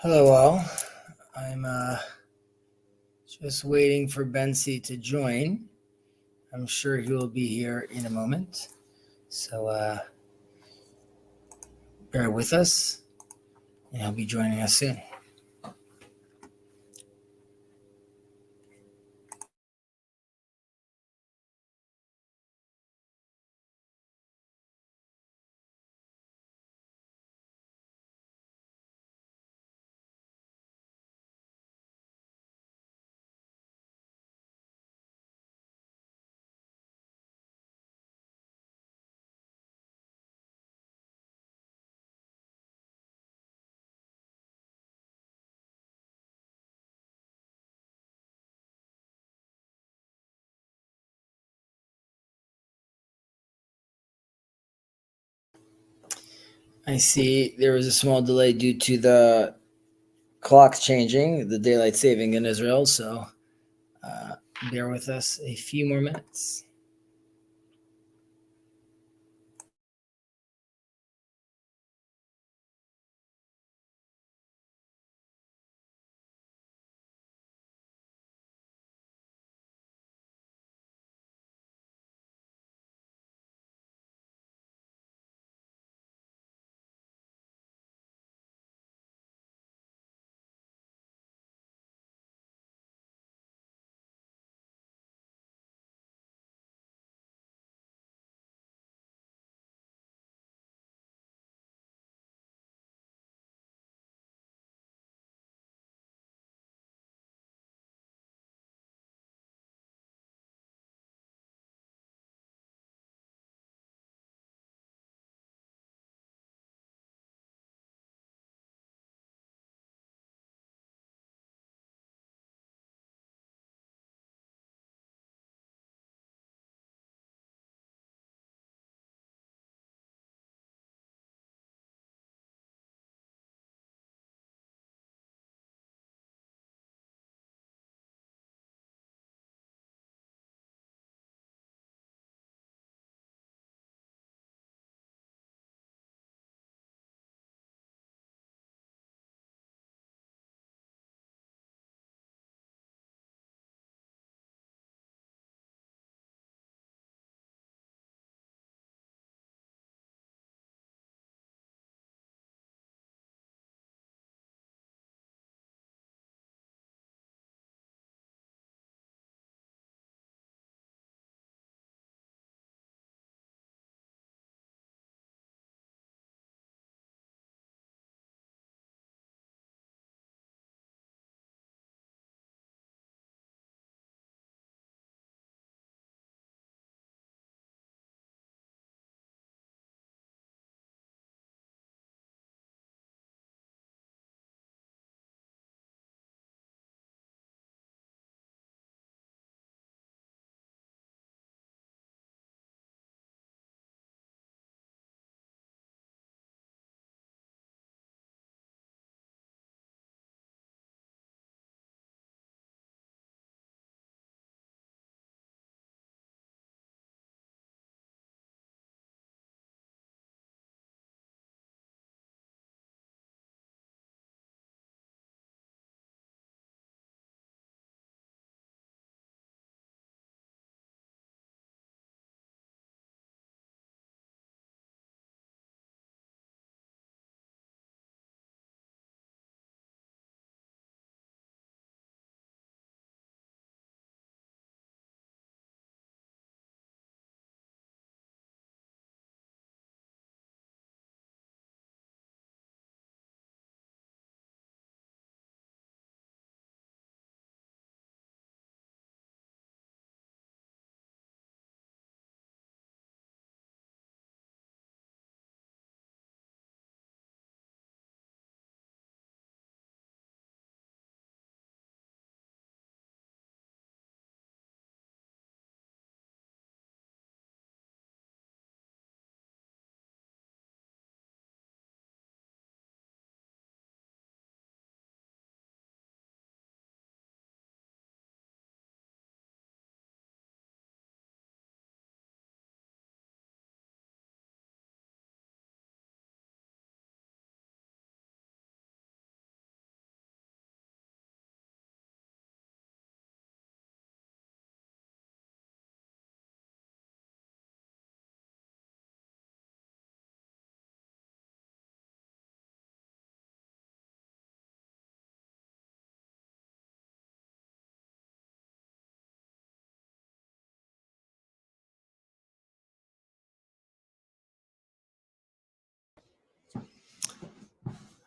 Hello, all. I'm just waiting for Bensi to join. I'm sure he will be here in a moment. So bear with us, and he'll be joining us soon. I see there was a small delay due to the clocks changing, the daylight saving in Israel. So bear with us a few more minutes.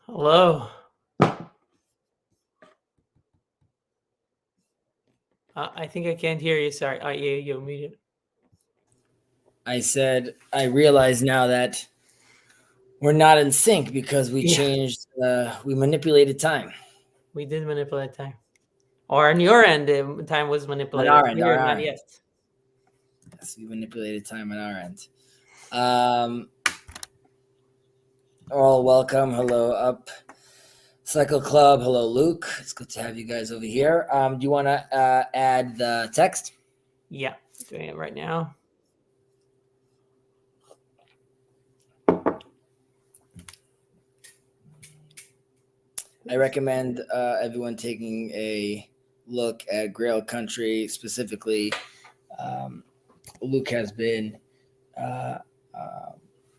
Hello. I think I can't hear you. Sorry. You're muted. I said, I realize now that we're not in sync because we changed, we manipulated time. We did manipulate time. Or on your end, time was manipulated. On our end, Here, on our not end. yet. Yes, we manipulated time on our end. All welcome. Hello, Up Cycle Club. Hello, Luke. It's good to have you guys over here. Do you want to add the text? Yeah, doing it right now. I recommend everyone taking a look at Grail Country specifically. Luke has been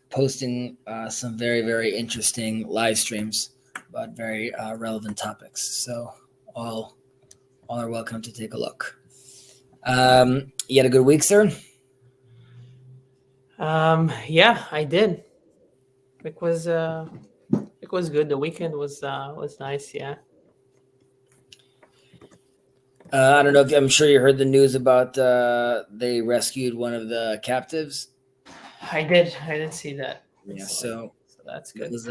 posting some very, very interesting live streams about very relevant topics. So all are welcome to take a look. You had a good week, sir? Yeah, I did. It was good. The weekend was nice. Yeah. I don't know if I'm sure you heard the news about they rescued one of the captives. I did see that. Yeah, so that's good. It was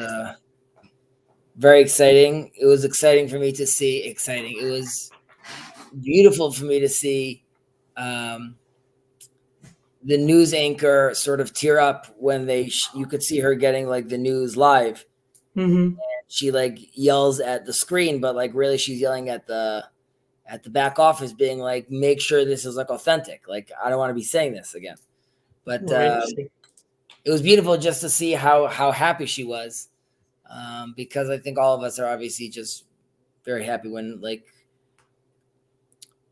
very exciting. It was exciting for me to see. Exciting. It was beautiful for me to see the news anchor sort of tear up when you could see her getting like the news live. Mm-hmm. She like yells at the screen, but like really she's yelling at the back office, being like, make sure this is like authentic. Like, I don't want to be saying this again. But it was beautiful just to see how happy she was, because I think all of us are obviously just very happy when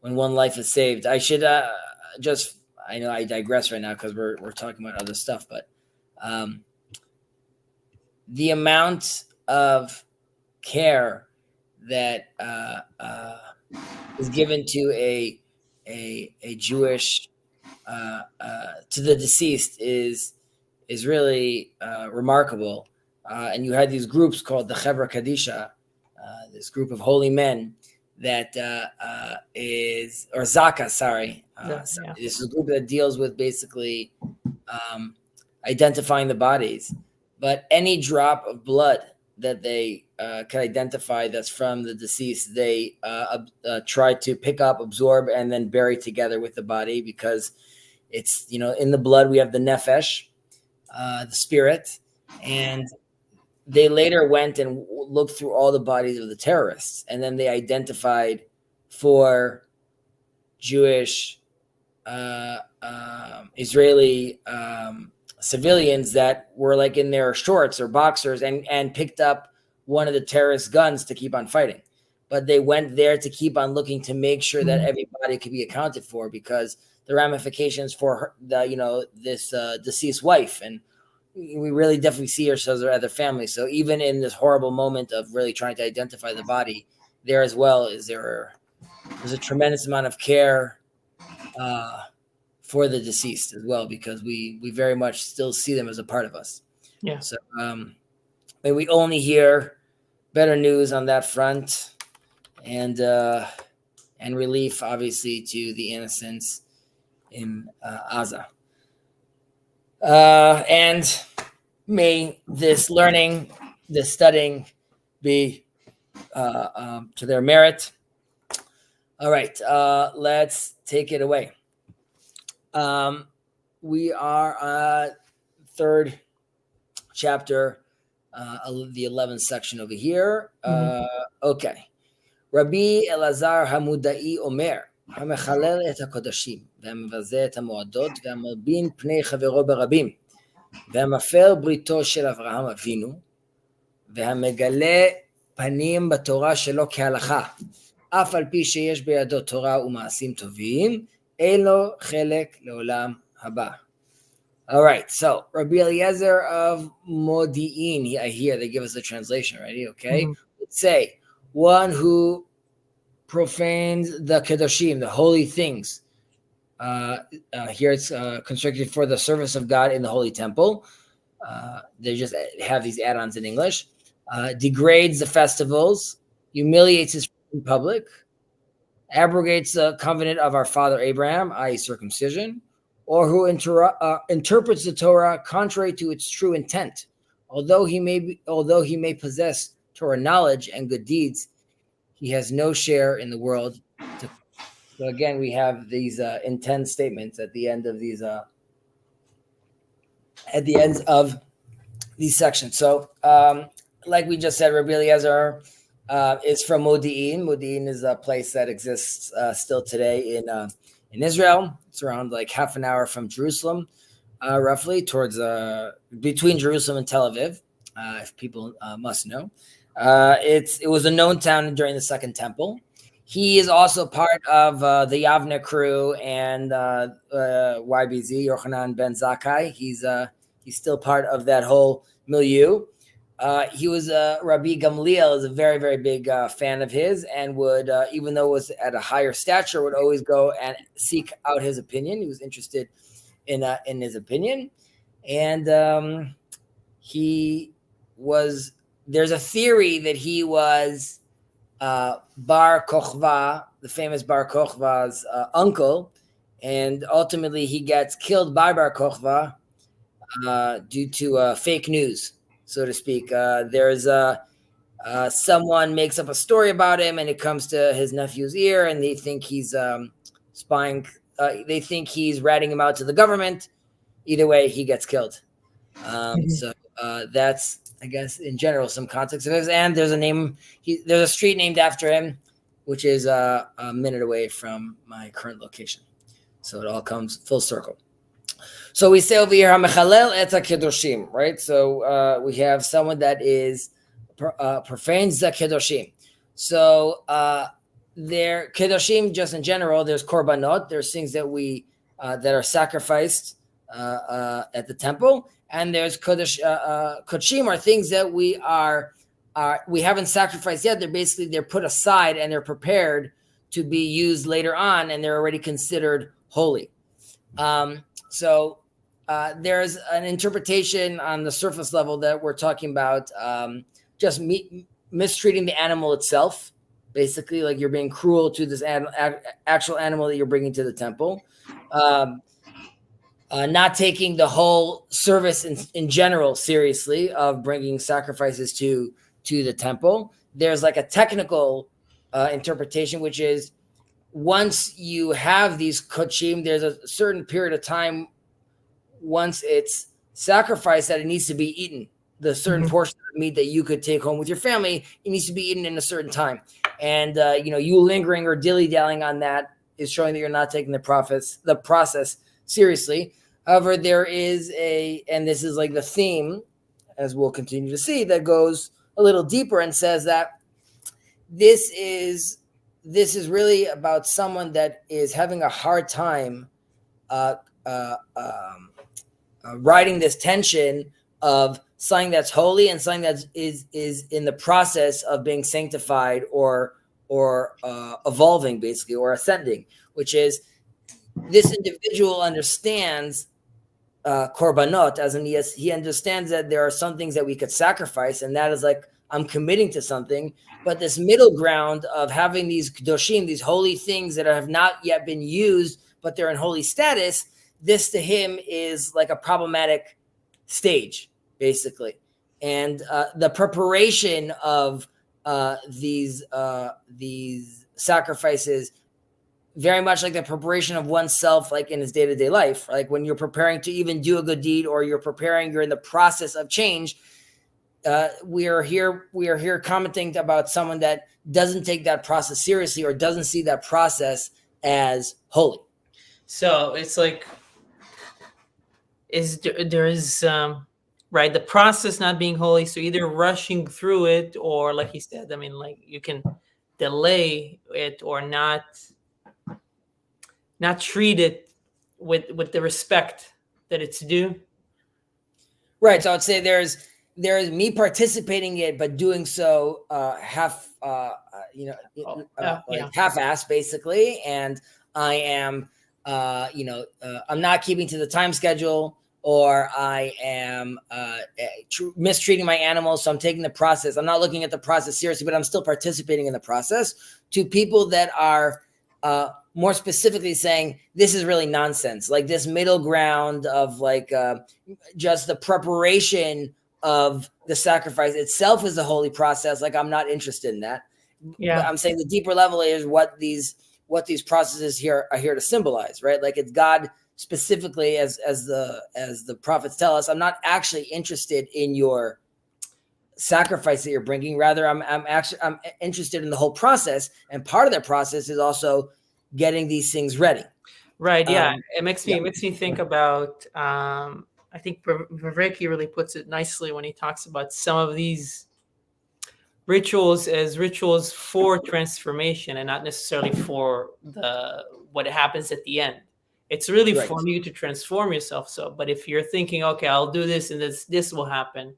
one life is saved. I should I know I digress right now because we're talking about other stuff, but the amount of care that is given to a Jewish to the deceased is really remarkable. And you had these groups called the Chevra Kadisha, this group of holy men that is, or Zaka, sorry. This is a group that deals with basically identifying the bodies. But any drop of blood that they can identify that's from the deceased, they try to pick up, absorb, and then bury together with the body, because it's, in the blood we have the nefesh, the spirit. And they later went and looked through all the bodies of the terrorists, and then they identified 4 Jewish Israeli civilians that were like in their shorts or boxers and picked up one of the terrorist guns to keep on fighting. But they went there to keep on looking to make sure that everybody could be accounted for, because the ramifications for her, this deceased wife, and we really definitely see ourselves as other families. So even in this horrible moment of really trying to identify the body, there as well is there's a tremendous amount of care for the deceased as well, because we very much still see them as a part of us. Yeah. So may we only hear better news on that front, and relief, obviously, to the innocents in Gaza. And may this learning, this studying, be to their merit. All right, let's take it away. We are third chapter, the 11th section over here. Okay. Rabbi Elazar Hamudai Omer, המחלל את הקודשים, והמבזה את המועדות, והמלבין פני חברו ברבים, והמפר בריתו של אברהם אבינו, והמגלה פנים בתורה שלו כהלכה, אף על פי שיש בידו תורה ומעשים טובים, אין לו חלק לעולם הבא. All right, so Rabbi Eliezer of Modi'in, I hear they give us the translation already, okay? Let's say, one who profanes the Kedoshim, the holy things. Here it's constructed for the service of God in the Holy Temple. They just have these add-ons in English. degrades the festivals, humiliates his in public, abrogates the covenant of our father Abraham, i.e., circumcision, or who interprets the Torah contrary to its true intent. Although he may possess Torah knowledge and good deeds, he has no share in the world. So again, we have these intense statements at the end of these sections. So, like we just said, Rabbi Eliezer is from Modi'in. Modi'in is a place that exists still today in Israel. It's around like half an hour from Jerusalem, roughly towards between Jerusalem and Tel Aviv, if people must know. It was a known town during the Second Temple. He is also part of the Yavne crew and YBZ, Yochanan Ben Zakkai. He's still part of that whole milieu. He was Rabbi Gamliel is a very, very big fan of his, and would, even though it was at a higher stature, would always go and seek out his opinion. He was interested in his opinion, and there's a theory that he was Bar Kochva, the famous Bar Kochva's uncle, and ultimately he gets killed by Bar Kochva due to fake news, so to speak. There's someone makes up a story about him, and it comes to his nephew's ear, and they think he's spying. They think he's ratting him out to the government. Either way, he gets killed. So that's, I guess, in general, some context of his. And there's there's a street named after him, which is a minute away from my current location. So it all comes full circle. So we say over here, HaMechalel et HaKedoshim, right? So we have someone that is profanes the Kedoshim. So there, Kedoshim, just in general, there's korbanot. There's things that that are sacrificed at the temple. And there's kodshim, are things that we haven't sacrificed yet. They're put aside and they're prepared to be used later on, and they're already considered holy. So there's an interpretation on the surface level that we're talking about just mistreating the animal itself, basically, like you're being cruel to this actual animal that you're bringing to the temple. Not taking the whole service in general seriously of bringing sacrifices to the temple. There's like a technical interpretation, which is once you have these kodshim, there's a certain period of time once it's sacrificed that it needs to be eaten. The certain portion of meat that you could take home with your family, it needs to be eaten in a certain time. And you lingering or dilly-dallying on that is showing that you're not taking the process seriously. However, there is and this is like the theme, as we'll continue to see, that goes a little deeper and says that this is really about someone that is having a hard time riding this tension of something that's holy and something that is in the process of being sanctified or evolving, basically, or ascending, which is this individual understands korbanot, as in he understands that there are some things that we could sacrifice, and that is like, I'm committing to something. But this middle ground of having these kedoshim, these holy things that have not yet been used, but they're in holy status, this to him is like a problematic stage, basically. And the preparation of these sacrifices, very much like the preparation of oneself, like in his day-to-day life, like when you're preparing to even do a good deed, or you're in the process of change. We are here commenting about someone that doesn't take that process seriously, or doesn't see that process as holy. So it's like, there is right, the process not being holy, so either rushing through it, or like he said, I mean, like you can delay it or not treat it with the respect that it's due. Right. So I'd say there's me participating in it, but doing so half-assed, basically. And I am, I'm not keeping to the time schedule. or I am mistreating my animals, so I'm taking the process. I'm not looking at the process seriously, but I'm still participating in the process. To people that are more specifically saying this is really nonsense, like this middle ground of like just the preparation of the sacrifice itself is a holy process. Like I'm not interested in that. Yeah. But I'm saying the deeper level is what these processes here are here to symbolize, right? Like it's God specifically, as the prophets tell us. I'm not actually interested in your sacrifice that you're bringing. Rather, I'm interested in the whole process, and part of that process is also getting these things ready. Right. Yeah. It makes me think about. I think Pirkei really puts it nicely when he talks about some of these rituals as rituals for transformation and not necessarily for what happens at the end. It's really Right. for you to transform yourself. So, but if you're thinking, okay, I'll do this and this will happen,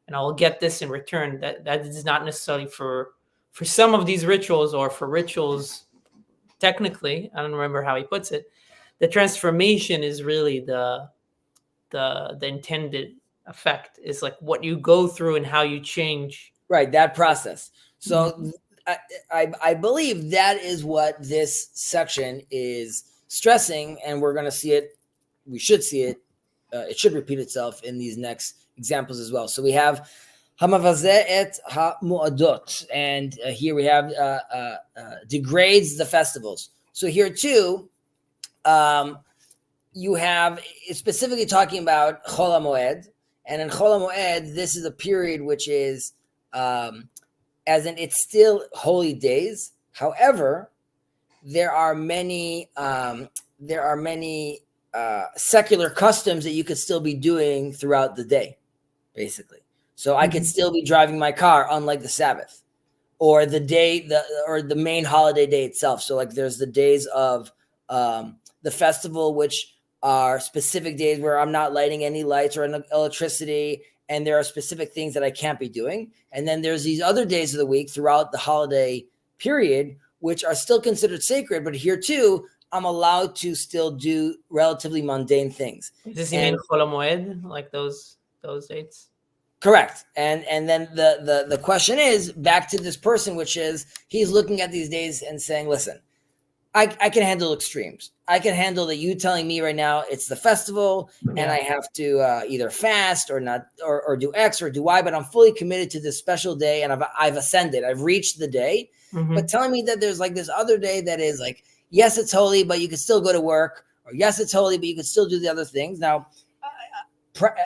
and I'll get this in return, that is not necessarily for some of these rituals, or for rituals. Technically, I don't remember how he puts it. The transformation is really the intended effect. Is like what you go through and how you change. Right, that process. So I believe that is what this section is stressing, and we're going to see it. We should see it. It should repeat itself in these next examples as well. So we have Hamavazeh et ha-mu'adot, and here we have degrades the festivals. So here too, you have specifically talking about Chol HaMoed, and in Chol HaMoed, this is a period which is as in it's still holy days. However, there are many secular customs that you could still be doing throughout the day, basically. So I could still be driving my car, unlike the Sabbath or the day, or the main holiday day itself. So like there's the days of the festival, which are specific days where I'm not lighting any lights or electricity, and there are specific things that I can't be doing. And then there's these other days of the week throughout the holiday period, which are still considered sacred. But here too, I'm allowed to still do relatively mundane things. Does he mean Chol HaMoed, like those dates? Correct. And then the question is back to this person, which is he's looking at these days and saying, listen, I can handle extremes. I can handle that you telling me right now it's the festival and I have to either fast or not, or do X or do Y, but I'm fully committed to this special day and I've ascended. I've reached the day. But telling me that there's like this other day that is like, yes, it's holy, but you can still go to work, or yes, it's holy, but you can still do the other things. Now,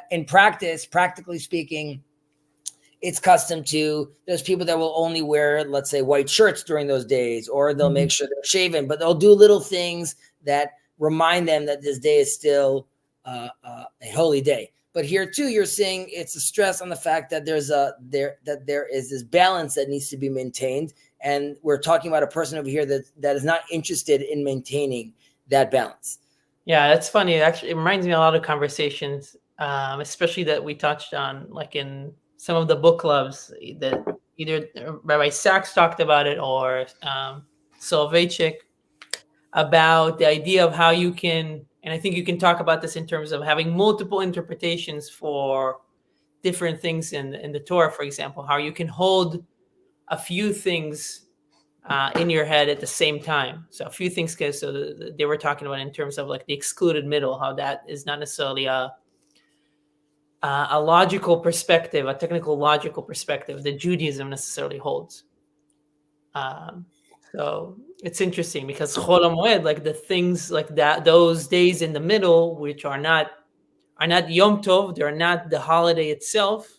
in practice, practically speaking, it's custom to, there's people that will only wear, let's say, white shirts during those days, or they'll make sure they're shaven, but they'll do little things that remind them that this day is still a holy day. But here too, you're seeing it's a stress on the fact that there is this balance that needs to be maintained. And we're talking about a person over here that is not interested in maintaining that balance. Yeah, that's funny. Actually, it reminds me a lot of conversations, especially that we touched on, like in some of the book clubs that either Rabbi Sachs talked about it or Soloveitchik, about the idea of how you can, and I think you can talk about this in terms of having multiple interpretations for different things in the Torah, for example, how you can hold a few things in your head at the same time. So a few things, so they were talking about in terms of like the excluded middle, how that is not necessarily a logical perspective, a technical logical perspective that Judaism necessarily holds. So it's interesting because Chol HaMoed, like the things like that, those days in the middle, which are not Yom Tov, they're not the holiday itself,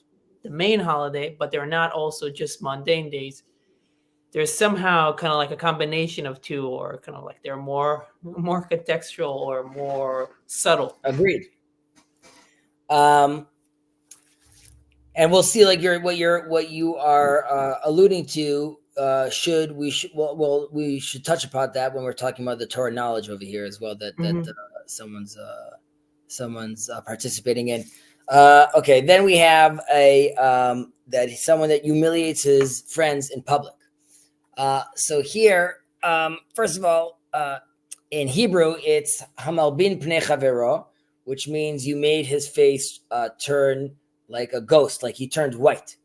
the main holiday, but they're not also just mundane days. There's somehow kind of like a combination of two, or kind of like they're more contextual or more subtle. Agreed. And we'll see, like what you are alluding to. We should touch upon that when we're talking about the Torah knowledge over here as well. That someone's participating in. Okay, then we have someone that humiliates his friends in public. So here, first of all, in Hebrew, it's Hamal bin Pnei Chavero, which means you made his face turn like a ghost, like he turned white.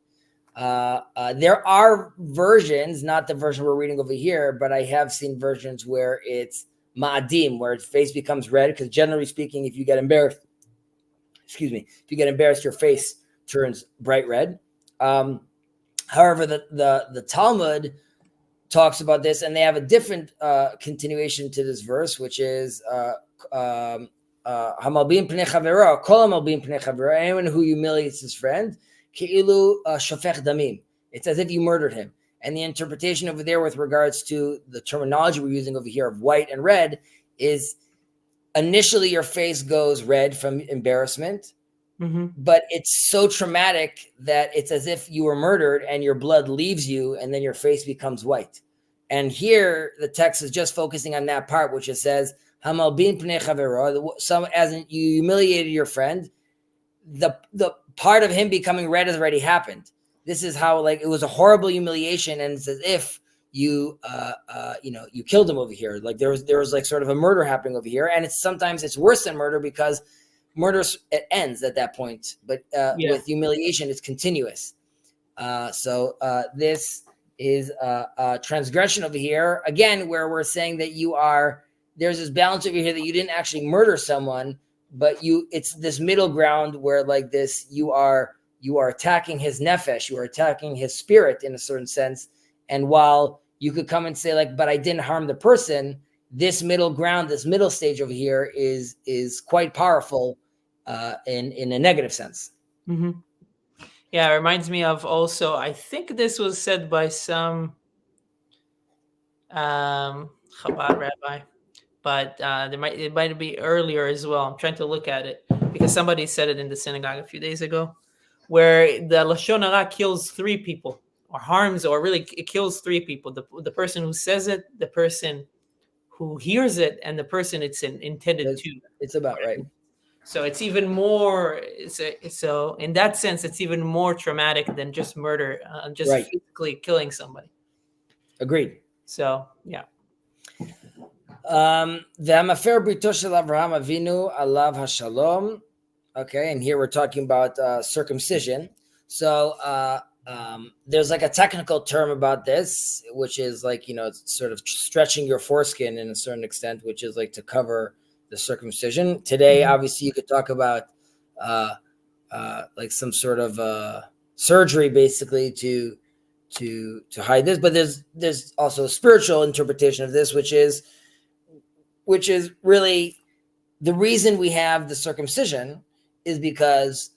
There are versions, not the version we're reading over here, but I have seen versions where it's ma'adim, where his face becomes red, because generally speaking, if you get embarrassed, your face turns bright red. However, the Talmud talks about this, and they have a different continuation to this verse, which is anyone who humiliates his friend, shofech damim. It's as if you murdered him. And the interpretation over there with regards to the terminology we're using over here of white and red is initially your face goes red from embarrassment, but it's so traumatic that it's as if you were murdered and your blood leaves you and then your face becomes white. And here the text is just focusing on that part, which it says, Hamal bin pnei chavero, as in you humiliated your friend. The part of him becoming red has already happened. This is how, like, it was a horrible humiliation, and it's as if you you killed him over here. Like there was like sort of a murder happening over here, and sometimes it's worse than murder because murder, it ends at that point, but with humiliation it's continuous. So this is a transgression over here again, where we're saying that there's this balance over here that you didn't actually murder someone, but it's this middle ground where like this you are attacking his nefesh, you are attacking his spirit in a certain sense. And while you could come and say like, but I didn't harm the person, this middle ground, this middle stage over here is quite powerful in a negative sense. Mm-hmm. Yeah, it reminds me of also, I think this was said by some Chabad rabbi, but it might be earlier as well. I'm trying to look at it because somebody said it in the synagogue a few days ago, where the Lashon Hara kills 3 people, or harms, or really it kills 3 people. The person who says it, the person who hears it, and the person it's intended to. It's about right. So it's even more. So in that sense, it's even more traumatic than just murder, just physically killing somebody. Agreed. So yeah. V'hamafer brito shel Avraham Avinu alav hashalom. Okay, and here we're talking about circumcision. So there's like a technical term about this, which is like, sort of stretching your foreskin in a certain extent, which is like to cover the circumcision. Today, obviously, you could talk about like some sort of surgery, basically to hide this. But there's also a spiritual interpretation of this, which is really the reason we have the circumcision is because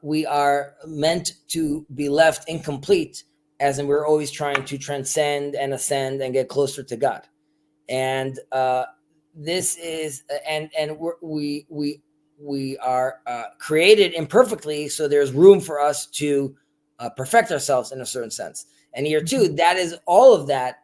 we are meant to be left incomplete, as in we're always trying to transcend and ascend and get closer to God. And this is, and we are created imperfectly, so there's room for us to perfect ourselves in a certain sense. And here too, that is all of that.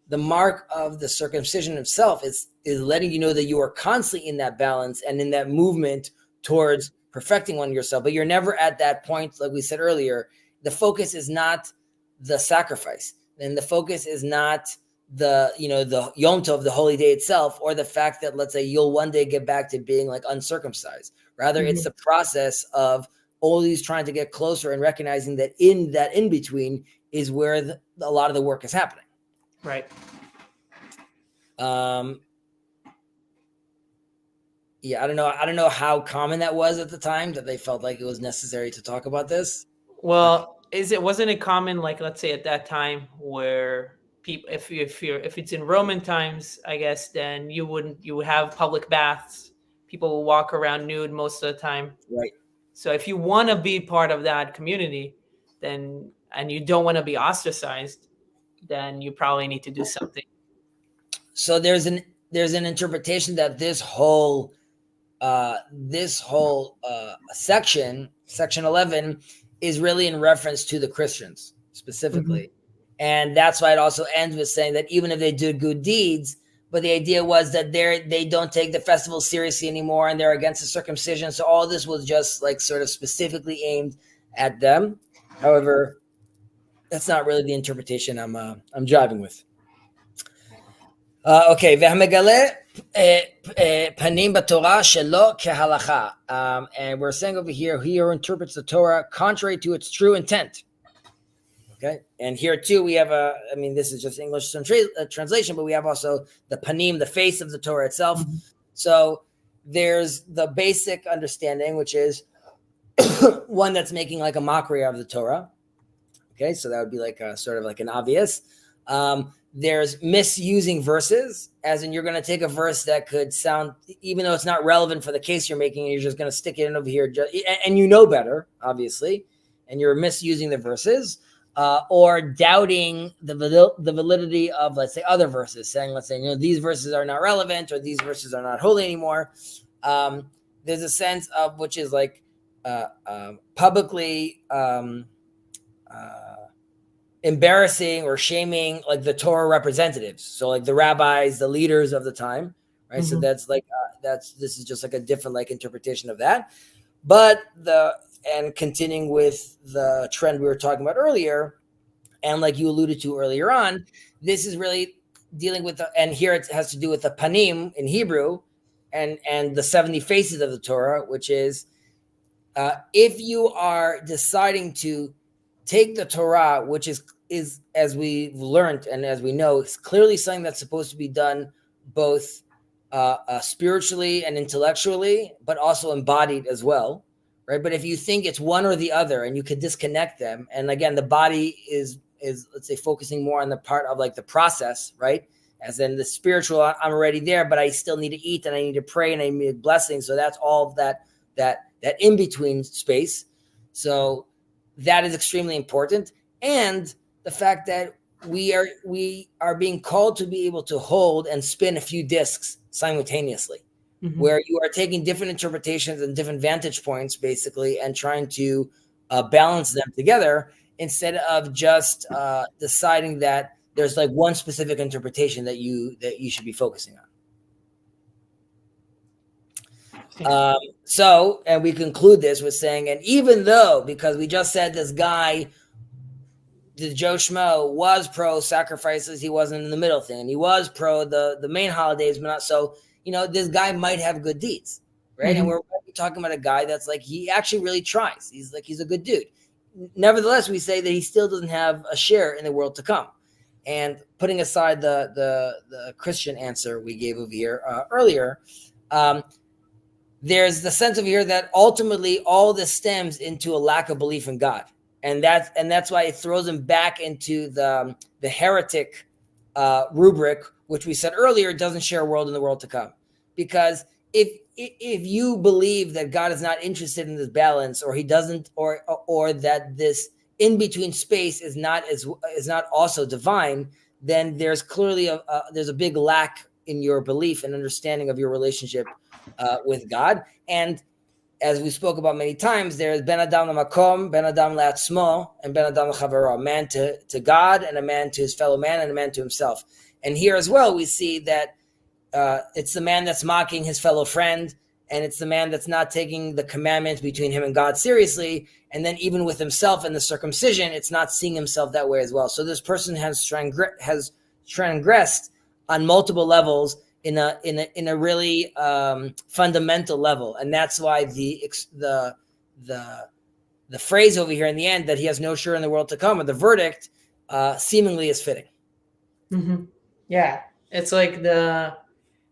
The mark of the circumcision itself is letting you know that you are constantly in that balance and in that movement towards perfecting one yourself. But you're never at that point, like we said earlier. The focus is not the sacrifice, and the focus is not the Yom Tov, the holy day itself, or the fact that, let's say, you'll one day get back to being like uncircumcised. Rather, it's the process of always trying to get closer and recognizing that in between is where a lot of the work is happening. Right. Yeah, I don't know how common that was at the time, that they felt like it was necessary to talk about this. Well, wasn't it common, like, let's say at that time, where people, if it's in Roman times, I guess, then you would have public baths. People will walk around nude most of the time. Right. So if you want to be part of that community, then, and you don't want to be ostracized, then you probably need to do something. So there's an interpretation that this whole section 11 is really in reference to the Christians specifically. And that's why it also ends with saying that even if they do good deeds, but the idea was that they don't take the festival seriously anymore, and they're against the circumcision. So all this was just like sort of specifically aimed at them. However, that's not really the interpretation I'm driving with. Okay, v'hamegale panim b'Torah shelo kehalacha. And we're saying over here, he who interprets the Torah contrary to its true intent. Okay, and here too we have this is just English translation, but we have also the panim, the face of the Torah itself. Mm-hmm. So there's the basic understanding, which is one that's making like a mockery of the Torah. Okay, so that would be like a sort of like an obvious. There's misusing verses, as in you're going to take a verse that could sound, even though it's not relevant for the case you're making, and you're just going to stick it in over here, and you know better, obviously, and you're misusing the verses. Or doubting the validity of, let's say, other verses, saying, let's say, these verses are not relevant or these verses are not holy anymore. There's a sense of which is like publicly embarrassing or shaming like the Torah representatives. So like the rabbis, the leaders of the time, right? Mm-hmm. So that's like, this is just like a different like interpretation of that. But and continuing with the trend we were talking about earlier, and like you alluded to earlier on, this is really dealing with and here it has to do with the panim in Hebrew and the 70 faces of the Torah, which is if you are deciding to take the Torah, which is as we've learned and as we know, it's clearly something that's supposed to be done both spiritually and intellectually, but also embodied as well. Right. But if you think it's one or the other and you can disconnect them, and again, the body is let's say focusing more on the part of like the process, right? As in the spiritual, I'm already there, but I still need to eat and I need to pray and I need blessings. So that's all of that in between space. So that is extremely important. And the fact that we are being called to be able to hold and spin a few discs simultaneously. Mm-hmm. Where you are taking different interpretations and different vantage points, basically, and trying to balance them together instead of just deciding that there's like one specific interpretation that you should be focusing on. So, and we conclude this with saying, and even though, because we just said this guy, the Joe Schmo, was pro sacrifices, he wasn't in the middle thing, and he was pro the main holidays, but not so. This guy might have good deeds, right? Mm-hmm. And we're talking about a guy that's like, he actually really tries. He's a good dude. Nevertheless, we say that he still doesn't have a share in the world to come. And putting aside the Christian answer we gave over here earlier, there's the sense over here that ultimately all this stems into a lack of belief in God. And that's why it throws him back into the heretic rubric, which we said earlier, doesn't share a world in the world to come. Because if you believe that God is not interested in this balance, or he doesn't, or that this in between space is not also divine, then there's clearly there's a big lack in your belief and understanding of your relationship with God. And as we spoke about many times, there's ben adam lamakom, ben adam la'atzmo, and ben adam l'chavaro, a man to God, and a man to his fellow man, and a man to himself. And here as well, we see that it's the man that's mocking his fellow friend, and it's the man that's not taking the commandments between him and God seriously. And then even with himself and the circumcision, it's not seeing himself that way as well. So this person has transgressed on multiple levels in a really fundamental level, and that's why the phrase over here in the end that he has no share in the world to come, or the verdict, seemingly is fitting. Mm-hmm. Yeah, it's like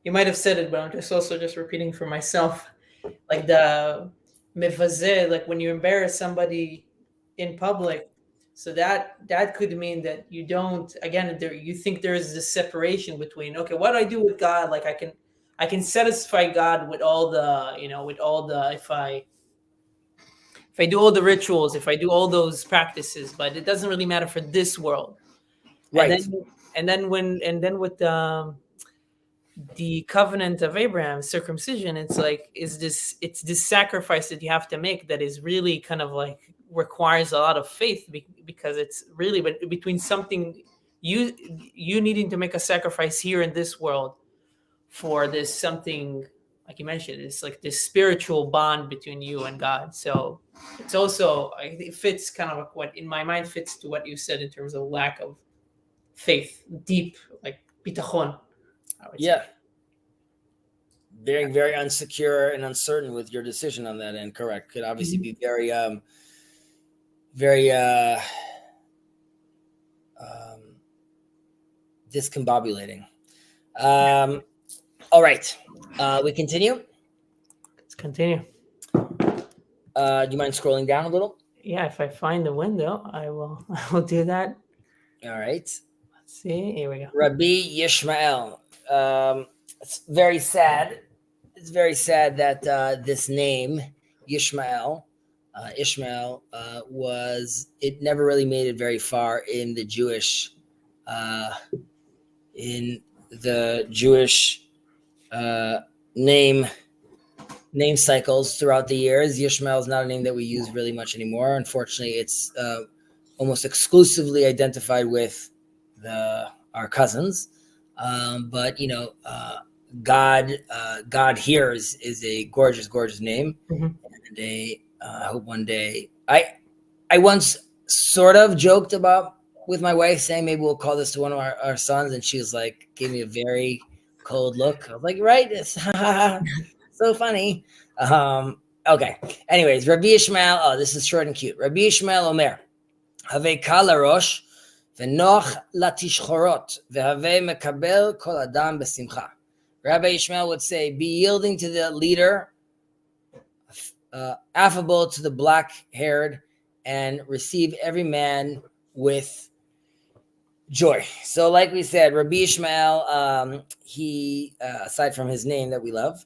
you might have said it, but I'm just repeating for myself, like the mefazeh, like when you embarrass somebody in public. So that could mean that you don't, again, you think there is this separation between, okay, what do I do with God? Like I can satisfy God with all the, if I do all the rituals, if I do all those practices, but it doesn't really matter for this world. Right. And then with the covenant of Abraham, circumcision, it's like, it's this sacrifice that you have to make that is really kind of like requires a lot of faith, because it's really between something you needing to make a sacrifice here in this world for this something, like you mentioned, it's like this spiritual bond between you and God. So it's also, it fits kind of like what in my mind fits to what you said in terms of lack of faith, deep, like bitachon. Yeah. very, very unsecure and uncertain with your decision on that end. Correct. Could obviously be very, very discombobulating. All right. We continue. Let's continue. Do you mind scrolling down a little? Yeah, if I find the window, I will. I will do that. All right. Let's see. Here we go. Rabbi Yishmael. It's very sad. It's very sad that this name, Yishmael, it never really made it very far in the Jewish name cycles throughout the years. Yishmael is not a name that we use really much anymore. Unfortunately, it's almost exclusively identified with our cousins. But God hears is a gorgeous, gorgeous name. And I hope one day I once sort of joked about with my wife saying maybe we'll call this to one of our sons, and she was like, gave me a very cold look. I was like, right, it's so funny. Okay. Anyways, Rabbi Yishmael. Oh, this is short and cute. Rabbi Yishmael Omer, Have kal larosh v'noch latishchorot v'have mekabel kol adam b'simcha. Rabbi Yishmael would say, be yielding to the leader, affable to the black-haired, and receive every man with joy. So like we said, Rabbi Yishmael, he, aside from his name that we love,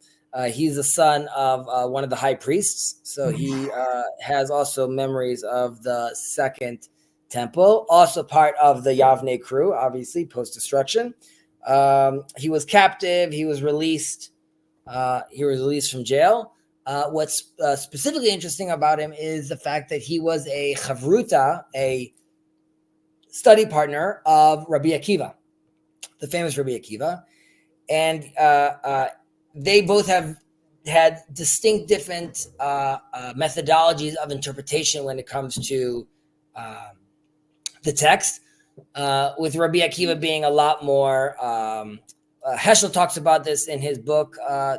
he's the son of one of the high priests. So he has also memories of the second temple, also part of the Yavne crew, obviously, post-destruction. He was captive. He was released. He was released from jail. What's specifically interesting about him is the fact that he was a chavruta, a study partner of Rabbi Akiva, the famous Rabbi Akiva. And they both have had distinct different methodologies of interpretation when it comes to the text. With Rabbi Akiva being a lot more, Heschel talks about this in his book,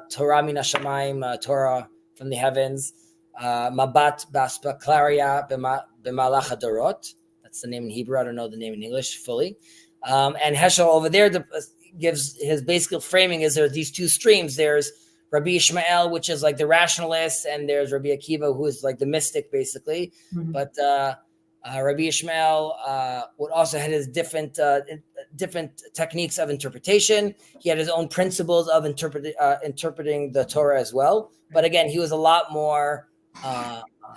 Torah min hashamayim, Torah from the heavens, Mabat Baspa Klaria B'malach HaDorot. That's the name in Hebrew. I don't know the name in English fully. And Heschel over there gives his basic framing is there's these two streams. There's Rabbi Yishmael, which is like the rationalist, and there's Rabbi Akiva, who is like the mystic, basically. But Rabbi Yishmael would also had his different techniques of interpretation. He had his own principles of interpreting the Torah as well. But again, he was a lot more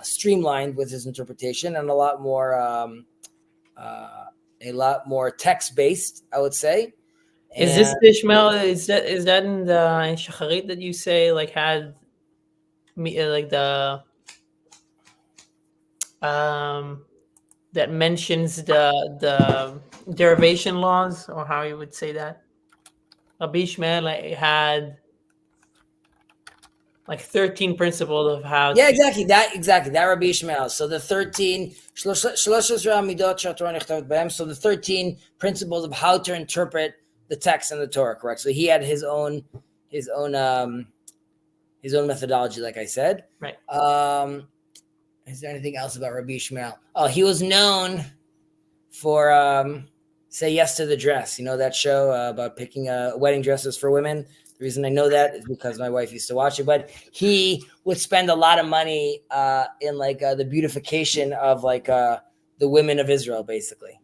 streamlined with his interpretation and a lot more text-based, I would say. Is this Ishmael? Is that in the in Shacharit that you say like had me like the that mentions the derivation laws, or how you would say that? Rabbi Ishmael had like 13 principles of how. Yeah, exactly that Rabbi Yishmael. So the 13 so the 13 principles of how to interpret the text in the Torah, correct? So he had his own methodology, like I said. Right. Is there anything else about Rabbi Yishmael? Oh, he was known for Say Yes to the Dress. You know that show about picking wedding dresses for women? The reason I know that is because my wife used to watch it. But he would spend a lot of money in like the beautification of like the women of Israel, basically.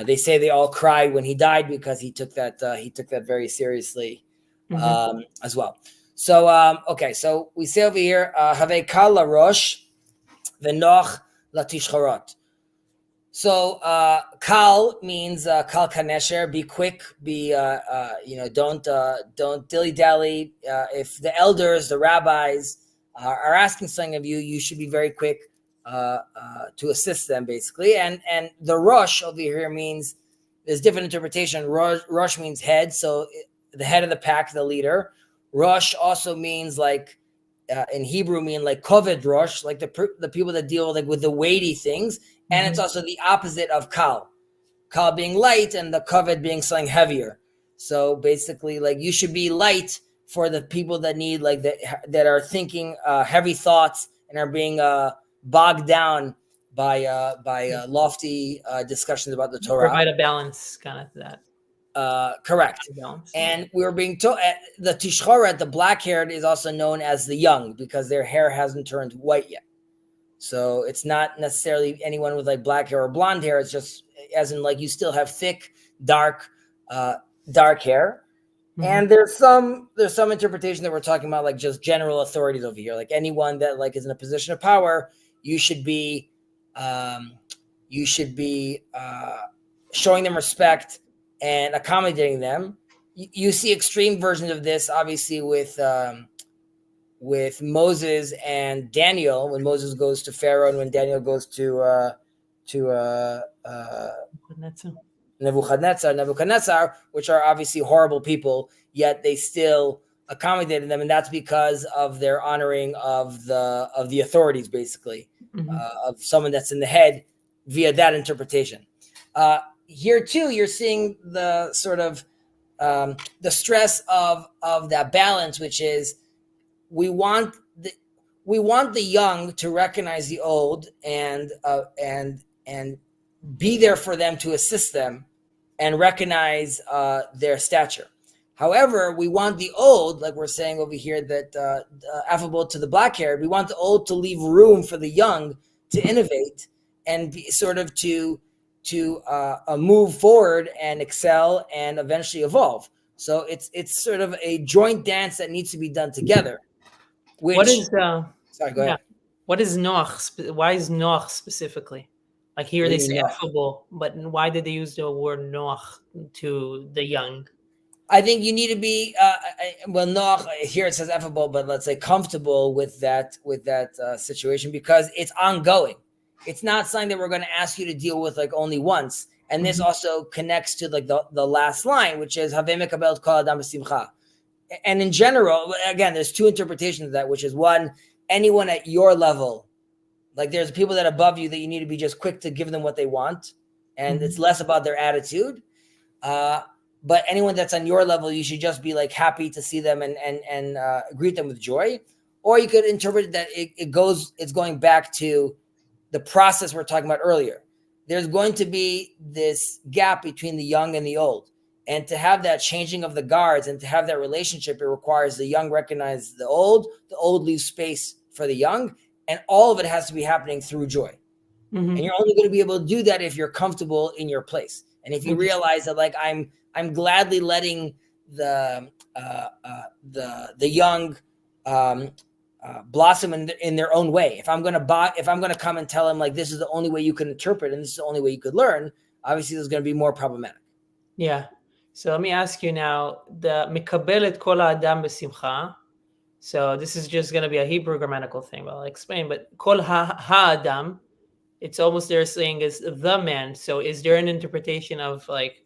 They say they all cried when he died because he took that very seriously as well. So okay, so we say over here, Have kal larosh v'noch latishchorot. So kal means kal kanesher, be quick, be don't dilly dally. If the elders, the rabbis are asking something of you, you should be very quick to assist them, basically. And the rosh over here means there's different interpretation. Rosh means head, so the head of the pack, the leader. Rosh also means like in Hebrew mean like koved rosh, like the people that deal like with the weighty things. And it's also the opposite of kal being light and the koved being something heavier. So basically, like you should be light for the people that need that are thinking heavy thoughts and are being bogged down by lofty discussions about the Torah. Provide a balance, kind of that. Correct. Balance. And we were being told the tishchoret, the black-haired, is also known as the young because their hair hasn't turned white yet. So it's not necessarily anyone with like black hair or blonde hair. It's just as in like you still have thick, dark hair. And there's some interpretation that we're talking about, like just general authorities over here, like anyone that like is in a position of power, you should be showing them respect and accommodating them. You see extreme versions of this, obviously, with Moses and Daniel, when Moses goes to Pharaoh and when Daniel goes to Nebuchadnezzar, which are obviously horrible people, yet they still accommodated them, and that's because of their honoring of the authorities, basically, of someone that's in the head via that interpretation. Here too, you're seeing the sort of the stress of that balance, which is we want the young to recognize the old and be there for them to assist them and recognize their stature. However, we want the old, like we're saying over here, that affable to the black-haired, we want the old to leave room for the young to innovate and be sort of to move forward and excel and eventually evolve. So it's sort of a joint dance that needs to be done together. What is sorry, go ahead. What is Noach? Why is Noach specifically? Like here they say affable, but why did they use the word Noach to the young? I think you need to be Noach, here it says affable, but let's say comfortable with that situation, because it's ongoing. It's not something that we're going to ask you to deal with like only once. And this also connects to like the last line, which is Haveh mekabel kol adam b'simcha. And in general, again, there's two interpretations of that, which is one, anyone at your level, like there's people that are above you that you need to be just quick to give them what they want. And it's less about their attitude. But anyone that's on your level, you should just be like happy to see them and greet them with joy. Or you could interpret that it's going back to the process we're talking about earlier. There's going to be this gap between the young and the old. And to have that changing of the guards and to have that relationship, it requires the young recognize the old leaves space for the young, and all of it has to be happening through joy. And you're only going to be able to do that if you're comfortable in your place. And if you realize that like I'm gladly letting the young blossom in their own way. If I'm going to come and tell them like this is the only way you can interpret and this is the only way you could learn, obviously this is going to be more problematic. Yeah. So let me ask you now, the mikabel et kol ha'adam b'simcha. So this is just going to be a Hebrew grammatical thing, but I'll explain. But kol ha'adam, it's almost they're saying is the man. So is there an interpretation of like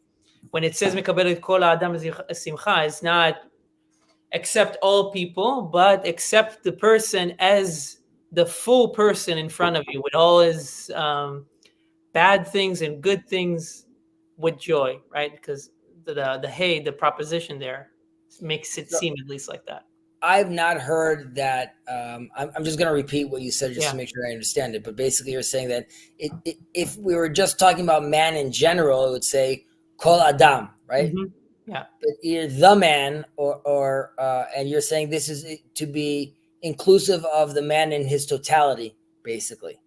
when it says mikabel et kol ha'adam b'simcha, it's not accept all people, but accept the person as the full person in front of you with all his bad things and good things with joy, right? Because the proposition there makes it seem at least like that. I've not heard that. I'm just going to repeat what you said just to make sure I understand it. But basically, you're saying that if we were just talking about man in general, it would say kol adam, right? Yeah. But either the man or and you're saying this is to be inclusive of the man in his totality, basically.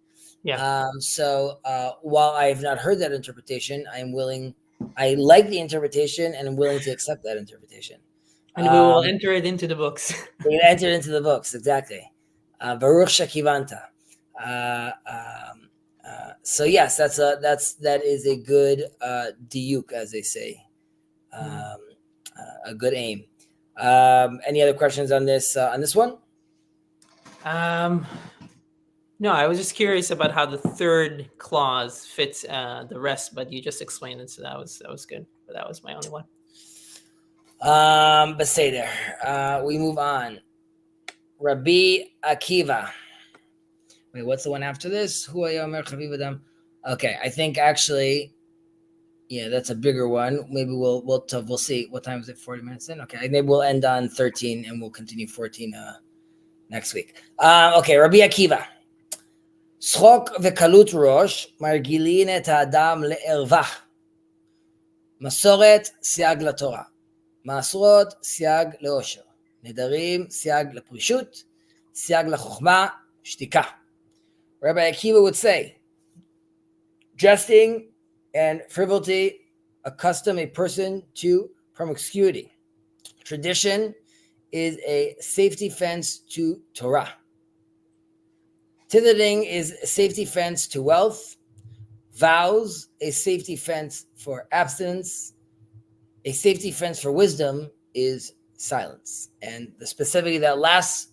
Yeah. So while I have not heard that interpretation, I like the interpretation and I'm willing to accept that interpretation. And we will enter it into the books. We enter it into the books, exactly. Baruch shekivanta. So yes, that is a good diuk, as they say. A good aim. Any other questions on this one? No, I was just curious about how the third clause fits the rest, but you just explained it, so that was good. But that was my only one. Beseder. We move on. Rabbi Akiva. Wait, what's the one after this? Okay, I think actually, Yeah, that's a bigger one. Maybe we'll see. What time is it? 40 minutes in? Okay, maybe we'll end on 13 and we'll continue 14 next week. Okay, Rabbi Akiva. צחוק וקלות ראש מרגילין את האדם לערווה. מסורת סייג לתורה. מעשרות סייג לאושר. נדרים סייג לפרישות. סייג לחוכמה, שתיקה. Rabbi Akiva would say, jesting and frivolity accustom a person to promiscuity. Tradition is a safety fence to Torah. Tithing is a safety fence to wealth. Vows, a safety fence for abstinence. A safety fence for wisdom is silence. And specifically that last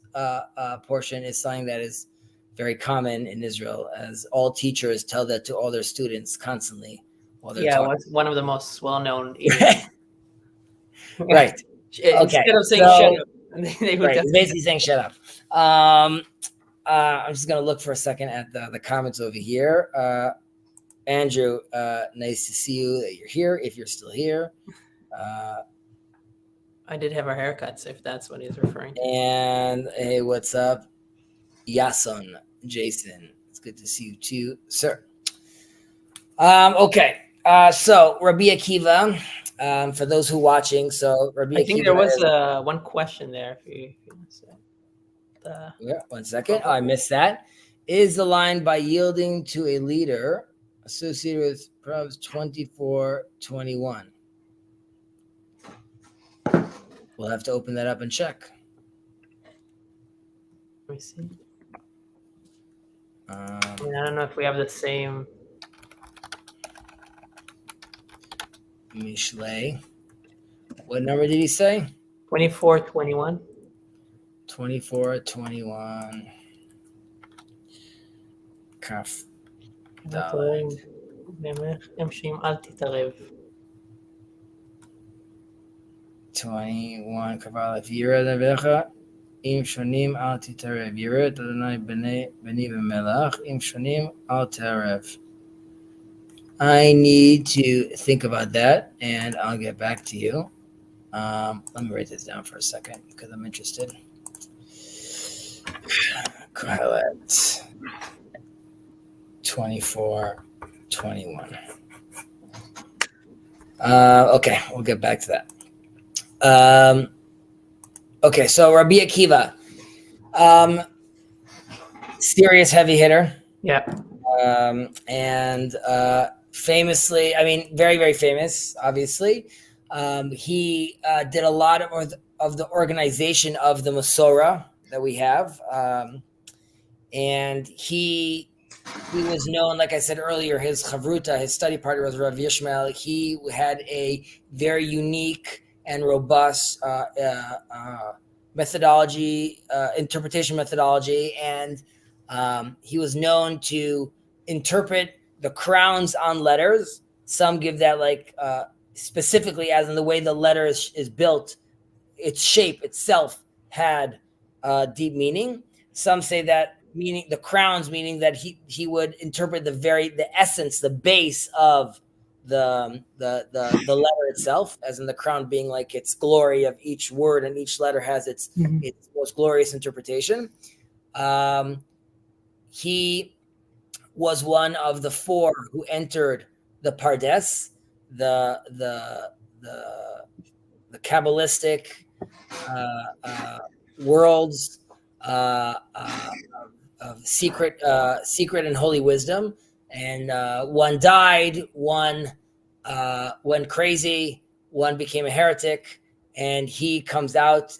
portion is something that is very common in Israel, as all teachers tell that to all their students constantly while they're talking. It's one of the most well-known. Right. Instead of saying shut up, they would basically saying shut up. I'm just going to look for a second at the comments over here. Andrew, nice to see you that you're here, if you're still here. I did have our haircuts, if that's what he's referring to. And hey, what's up? Yason, Jason, it's good to see you too, sir. Okay, so Rabbi Akiva, for those who are watching, so Rabbi Akiva. I think there was one question there. If you yeah, 1 second. I missed that. Is the line by yielding to a leader associated with Proverbs 24:21? We'll have to open that up and check. Let me see. I don't know if we have the same. Mishlei. What number did he say? 24:21. 24:21. Kaf. 21. Kabbalah. V'yired Nevecha. Im shonim al titarev. Yired Adonai b'nei v'melach. Im shonim al titarev. I need to think about that, and I'll get back to you. Let me write this down for a second because I'm interested. Kohelet 24:21. Okay, we'll get back to that. Okay, so Rabbi Akiva, serious heavy hitter. Yeah. And famously, I mean, very, very famous, obviously. He did a lot of the organization of the Masorah that we have. And he was known, like I said earlier, his chavruta, his study partner was Rav Yishmael. He had a very unique and robust methodology, interpretation methodology, and he was known to interpret the crowns on letters. Some give that specifically as in the way the letter is built, its shape itself had deep meaning. Some say that meaning the crowns, meaning that he would interpret the essence, the base of the letter itself, as in the crown being like its glory of each word, and each letter has its most glorious interpretation. He was one of the four who entered the Pardes, the Kabbalistic worlds of secret and holy wisdom. And one died, one went crazy, one became a heretic, and he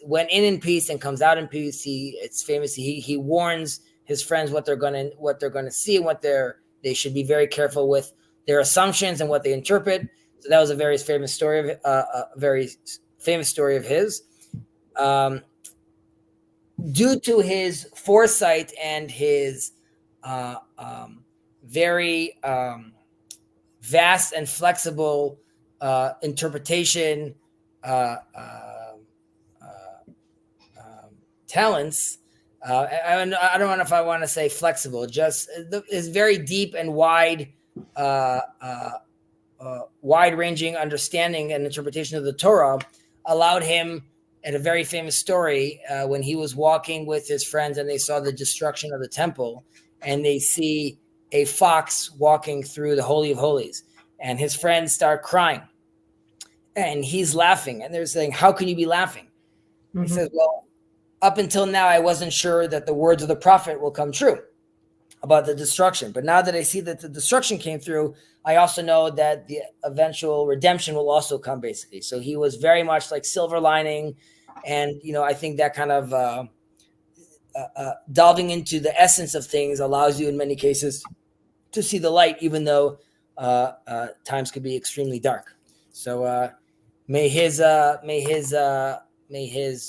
went in peace and comes out in peace. It's famous. He warns his friends what they're gonna see, and what they should be very careful with their assumptions and what they interpret. So that was a very famous story of his. Due to his foresight and his very vast and flexible interpretation talents, I don't know if I want to say flexible, just is very deep and wide wide-ranging understanding and interpretation of the Torah allowed him, at a very famous story, when he was walking with his friends and they saw the destruction of the temple, and they see a fox walking through the Holy of Holies, and his friends start crying, and he's laughing, and they're saying, "How can you be laughing?" He says, "Well, up until now, I wasn't sure that the words of the prophet will come true about the destruction. But now that I see that the destruction came through, I also know that the eventual redemption will also come," basically. So he was very much like silver lining. And, I think that kind of delving into the essence of things allows you in many cases to see the light, even though times could be extremely dark. So may his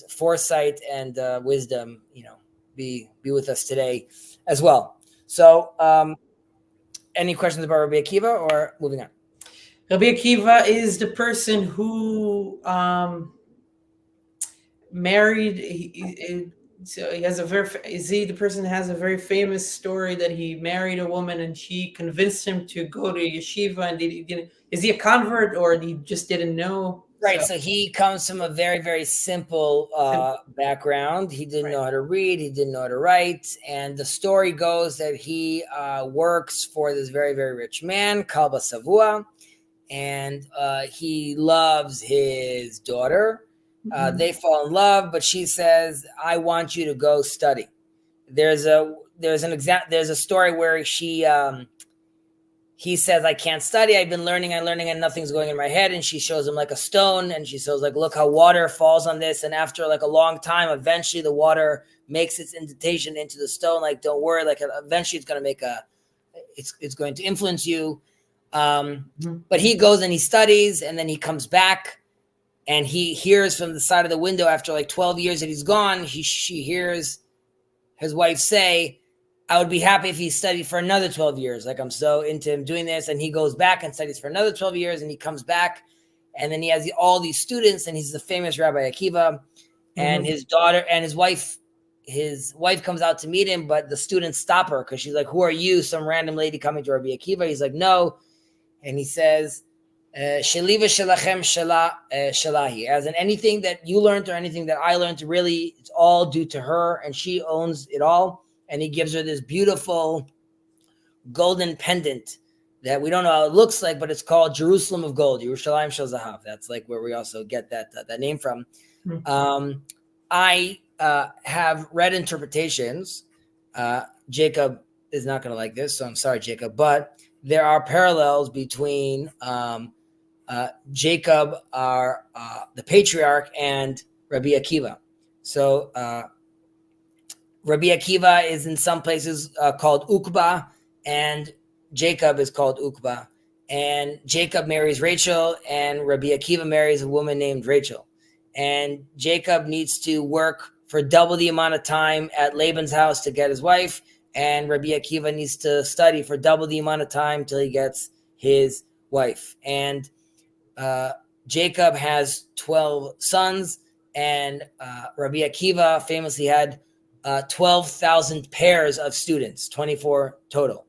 foresight and wisdom, be with us today as well. So, any questions about Rabbi Akiva, or moving on? Rabbi Akiva is the person who married. So he has is he the person that has a very famous story that he married a woman and she convinced him to go to yeshiva, and is he a convert or he just didn't know? Right. So he comes from a very, very simple background. He didn't know how to read. He didn't know how to write. And the story goes that he works for this very, very rich man, Kalba Savua, and he loves his daughter. They fall in love, but she says, "I want you to go study." There's a story where he says, "I can't study. I've been learning and nothing's going in my head." And she shows him like a stone, and she says, like, "Look how water falls on this." And after like a long time, eventually the water makes its indentation into the stone. Like, don't worry, like eventually it's going to it's going to influence you. But he goes and he studies, and then he comes back and he hears from the side of the window after like 12 years that he's gone, she hears his wife say, "I would be happy if he studied for another 12 years. Like, I'm so into him doing this." And he goes back and studies for another 12 years, and he comes back, and then he has all these students, and he's the famous Rabbi Akiva, and his daughter and his wife comes out to meet him, but the students stop her because she's like, "Who are you? Some random lady coming to Rabbi Akiva?" He's like, "No." And he says, "Sheliva shelachem shelahi," as in anything that you learned or anything that I learned, really, it's all due to her, and she owns it all. And he gives her this beautiful golden pendant that we don't know how it looks like, but it's called Jerusalem of Gold, Yerushalayim Shel Zahav. That's like where we also get that name from. I have read interpretations. Jacob is not going to like this, so I'm sorry, Jacob. But there are parallels between Jacob, the patriarch, and Rabbi Akiva. So Rabbi Akiva is in some places called Ukba, and Jacob is called Ukba. And Jacob marries Rachel, and Rabbi Akiva marries a woman named Rachel. And Jacob needs to work for double the amount of time at Laban's house to get his wife, and Rabbi Akiva needs to study for double the amount of time till he gets his wife. And Jacob has 12 sons, and Rabbi Akiva famously had 12,000 pairs of students, 24 total.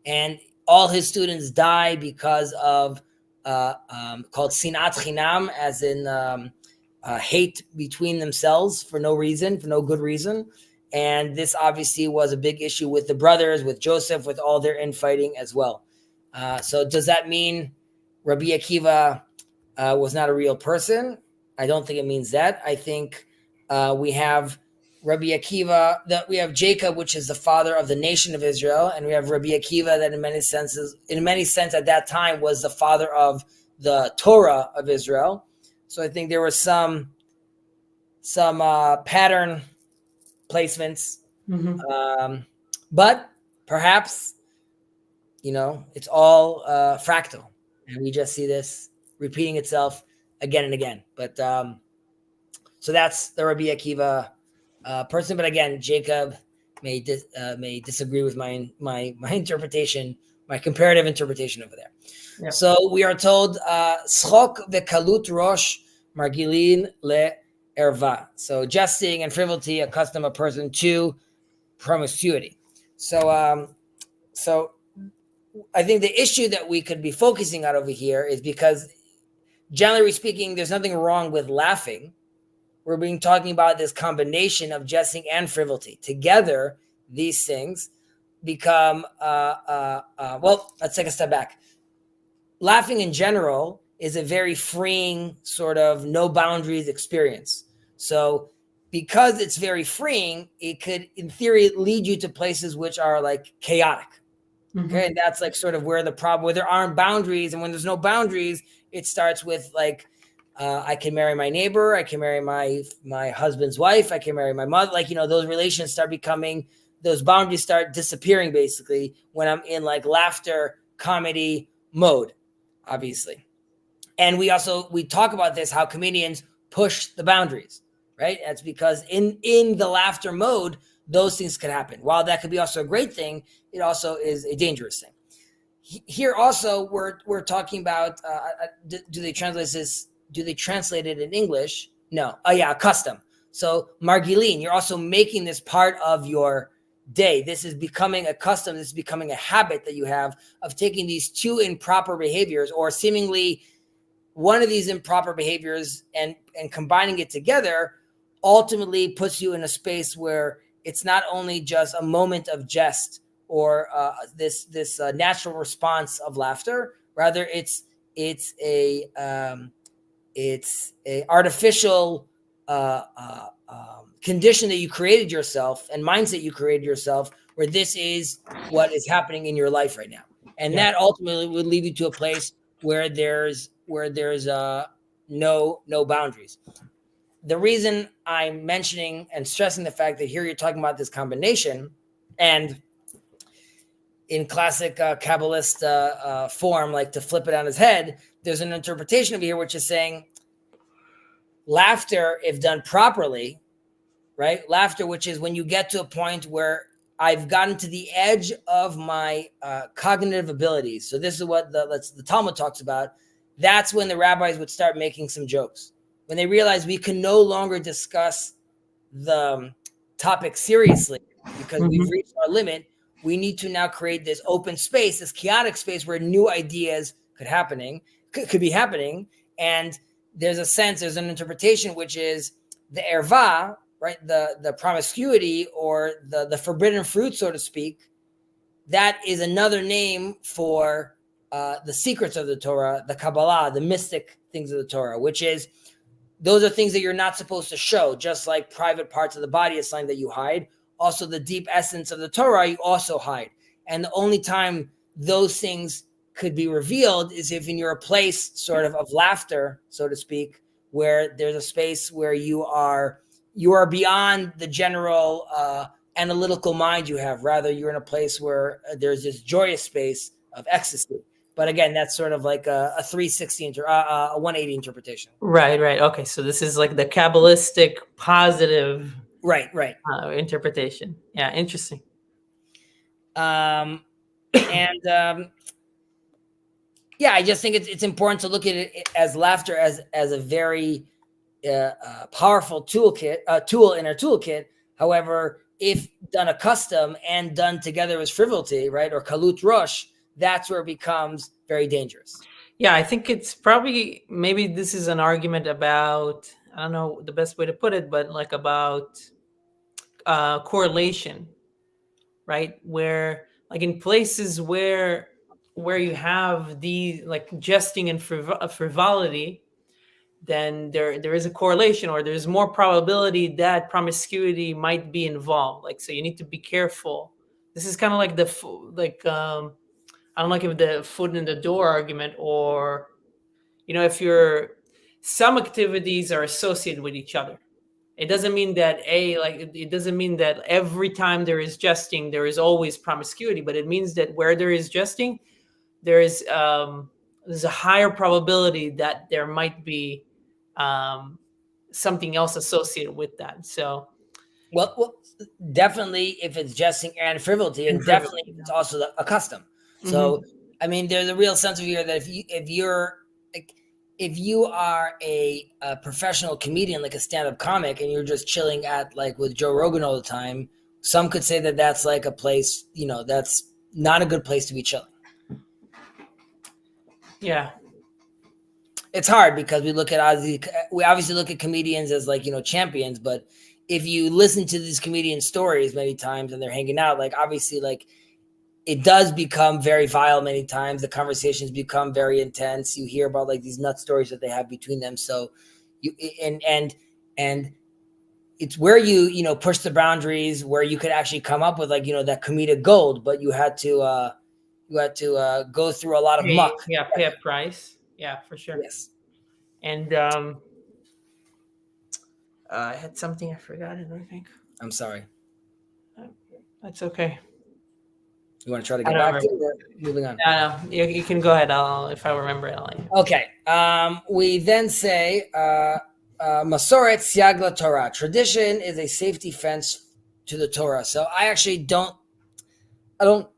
And all his students die because of called sinat chinam, as in hate between themselves for no reason, for no good reason. And this obviously was a big issue with the brothers, with Joseph, with all their infighting as well. So does that mean Rabbi Akiva was not a real person? I don't think it means that. I think we have Rabbi Akiva, that we have Jacob, which is the father of the nation of Israel, and we have Rabbi Akiva that in many sense at that time was the father of the Torah of Israel. So I think there was some pattern placements, but perhaps it's all fractal, and we just see this repeating itself again and again. But so that's the Rabbi Akiva person. But again, Jacob may disagree with my interpretation, my comparative interpretation over there. Yeah. So we are told schok vekalut rosh margilin le erva. So jesting and frivolity accustom a person to promiscuity. So I think the issue that we could be focusing on over here is because, generally speaking, there's nothing wrong with laughing. We're being talking about this combination of jesting and frivolity. Together, these things become, well, let's take a step back. Laughing in general is a very freeing sort of no boundaries experience. So because it's very freeing, it could, in theory, lead you to places which are like chaotic. Okay. And that's like sort of where the problem, where there aren't boundaries. And when there's no boundaries, it starts with like, I can marry my neighbor. I can marry my husband's wife. I can marry my mother. Like, those relations start becoming, those boundaries start disappearing basically when I'm in like laughter, comedy mode, obviously. And we talk about this, how comedians push the boundaries, right? That's because in the laughter mode, those things could happen. While that could be also a great thing, it also is a dangerous thing. Here also, we're talking about, do they translate this? Do they translate it in English? No. Oh yeah, custom. So margilin, you're also making this part of your day. This is becoming a custom. This is becoming a habit that you have of taking these two improper behaviors, or seemingly one of these improper behaviors, and combining it together ultimately puts you in a space where it's not only just a moment of jest or this natural response of laughter. Rather, it's a artificial condition that you created yourself and mindset you created yourself, where this is what is happening in your life right now, and that ultimately would lead you to a place where there's no boundaries. The reason I'm mentioning and stressing the fact that here you're talking about this combination, and in classic Kabbalist form, like to flip it on his head, there's an interpretation over here which is saying laughter, if done properly, right? Laughter, which is when you get to a point where I've gotten to the edge of my cognitive abilities. So this is what the Talmud talks about. That's when the rabbis would start making some jokes. When they realize we can no longer discuss the topic seriously because we've reached our limit, we need to now create this open space, this chaotic space where new ideas could be happening. And there's an interpretation, which is the erva, right? The promiscuity, or the forbidden fruit, so to speak. That is another name for the secrets of the Torah, the Kabbalah, the mystic things of the Torah, which is, those are things that you're not supposed to show, just like private parts of the body is something that you hide. Also, the deep essence of the Torah, you also hide. And the only time those things could be revealed is if you're a place sort of laughter, so to speak, where there's a space where you are beyond the general analytical mind you have. Rather, you're in a place where there's this joyous space of ecstasy. But again, that's sort of like a 360, a 180 interpretation. Right. Okay, so this is like the Kabbalistic positive right interpretation. Yeah, interesting. I just think it's important to look at it as laughter as a very powerful tool in our toolkit. However, if done a custom and done together with frivolity, right, or kalut rosh, that's where it becomes very dangerous. Yeah, I think it's probably, maybe this is an argument about, I don't know the best way to put it, but like about correlation, right? Where like in places where you have the like jesting and frivolity, then there is a correlation, or there's more probability that promiscuity might be involved. Like, so you need to be careful. This is kind of like I don't like if the foot in the door argument, or, if some activities are associated with each other. It doesn't mean that it doesn't mean that every time there is jesting, there is always promiscuity, but it means that where there is jesting, there's a higher probability that there might be something else associated with that. So, well, definitely if it's jesting and frivolity, and definitely if it's also a custom. So, I mean, there's a real sense of here that if you are a professional comedian, like a stand-up comic, and you're just chilling with Joe Rogan all the time, some could say that that's like a place, that's not a good place to be chilling. Yeah. It's hard because we obviously look at comedians as like, champions, but if you listen to these comedian stories many times and they're hanging out, like obviously like it does become very vile many times. The conversations become very intense. You hear about like these nut stories that they have between them. So you and it's where you push the boundaries, where you could actually come up with like that comedic gold, but you had to go through a lot of muck. Yeah, pay a price. Yeah, for sure. Yes. And I had something I forgot it, I think. I'm sorry. That's okay. You want to try to I get don't back to it? Or moving on. No, you can go ahead. If I remember it, I'll. Okay. We then say Masoret Siag LaTorah. Tradition is a safety fence to the Torah. So I don't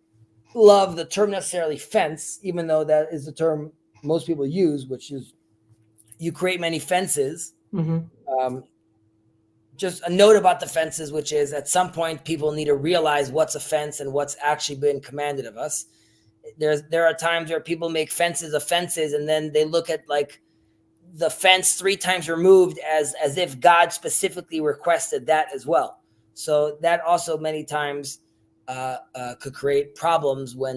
love the term necessarily fence, even though that is the term most people use, which is you create many fences. Mm-hmm. Just a note about the fences, which is at some point people need to realize what's a fence and what's actually been commanded of us. There are times where people make fences of fences, and then they look at like the fence 3 times removed as if God specifically requested that as well. So that also many times could create problems when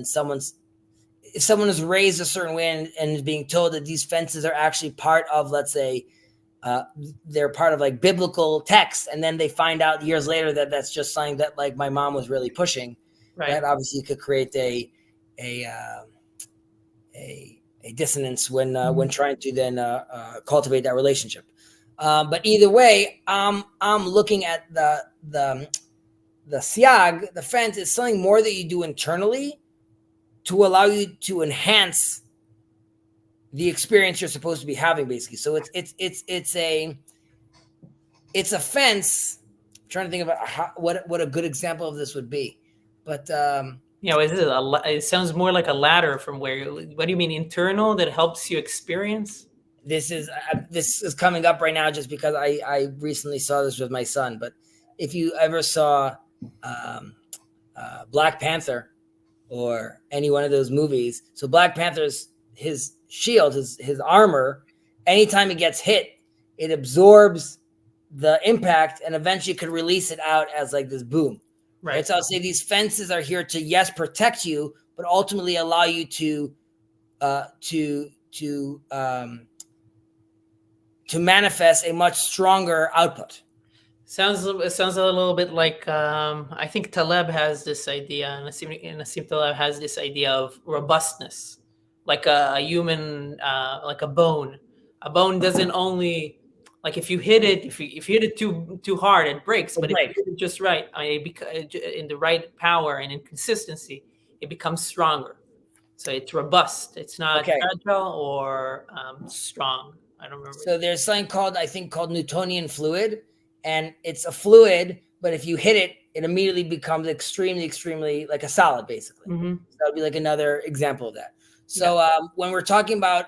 if someone is raised a certain way and is being told that these fences are actually part of, let's say, they're part of like biblical text, and then they find out years later that that's just something that like my mom was really pushing. Right. That obviously could create a dissonance when trying to then cultivate that relationship. But either way, I'm looking at the siag, the fence, is something more that you do internally to allow you to enhance the experience you're supposed to be having, basically. So it's a fence. I'm trying to think about what a good example of this would be, but it sounds more like a ladder from where. What do you mean internal that helps you experience? This is coming up right now just because I recently saw this with my son. But if you ever saw Black Panther or any one of those movies, so Black Panther's his shield, his armor, anytime it gets hit, it absorbs the impact and eventually could release it out as like this boom. Right. So I'll say these fences are here to, yes, protect you, but ultimately allow you to manifest a much stronger output. Sounds a little bit like I think Taleb has this idea, and Nassim Taleb has this idea of robustness, like a human, like a bone. A bone doesn't only, like if you hit it, if you hit it too hard, it breaks. But if you hit it just right, in the right power and in consistency, it becomes stronger. So it's robust. It's not fragile or strong. I don't remember. So there's something called Newtonian fluid, and it's a fluid, but if you hit it, it immediately becomes extremely, extremely like a solid, basically. Mm-hmm. So that would be like another example of that. So when we're talking about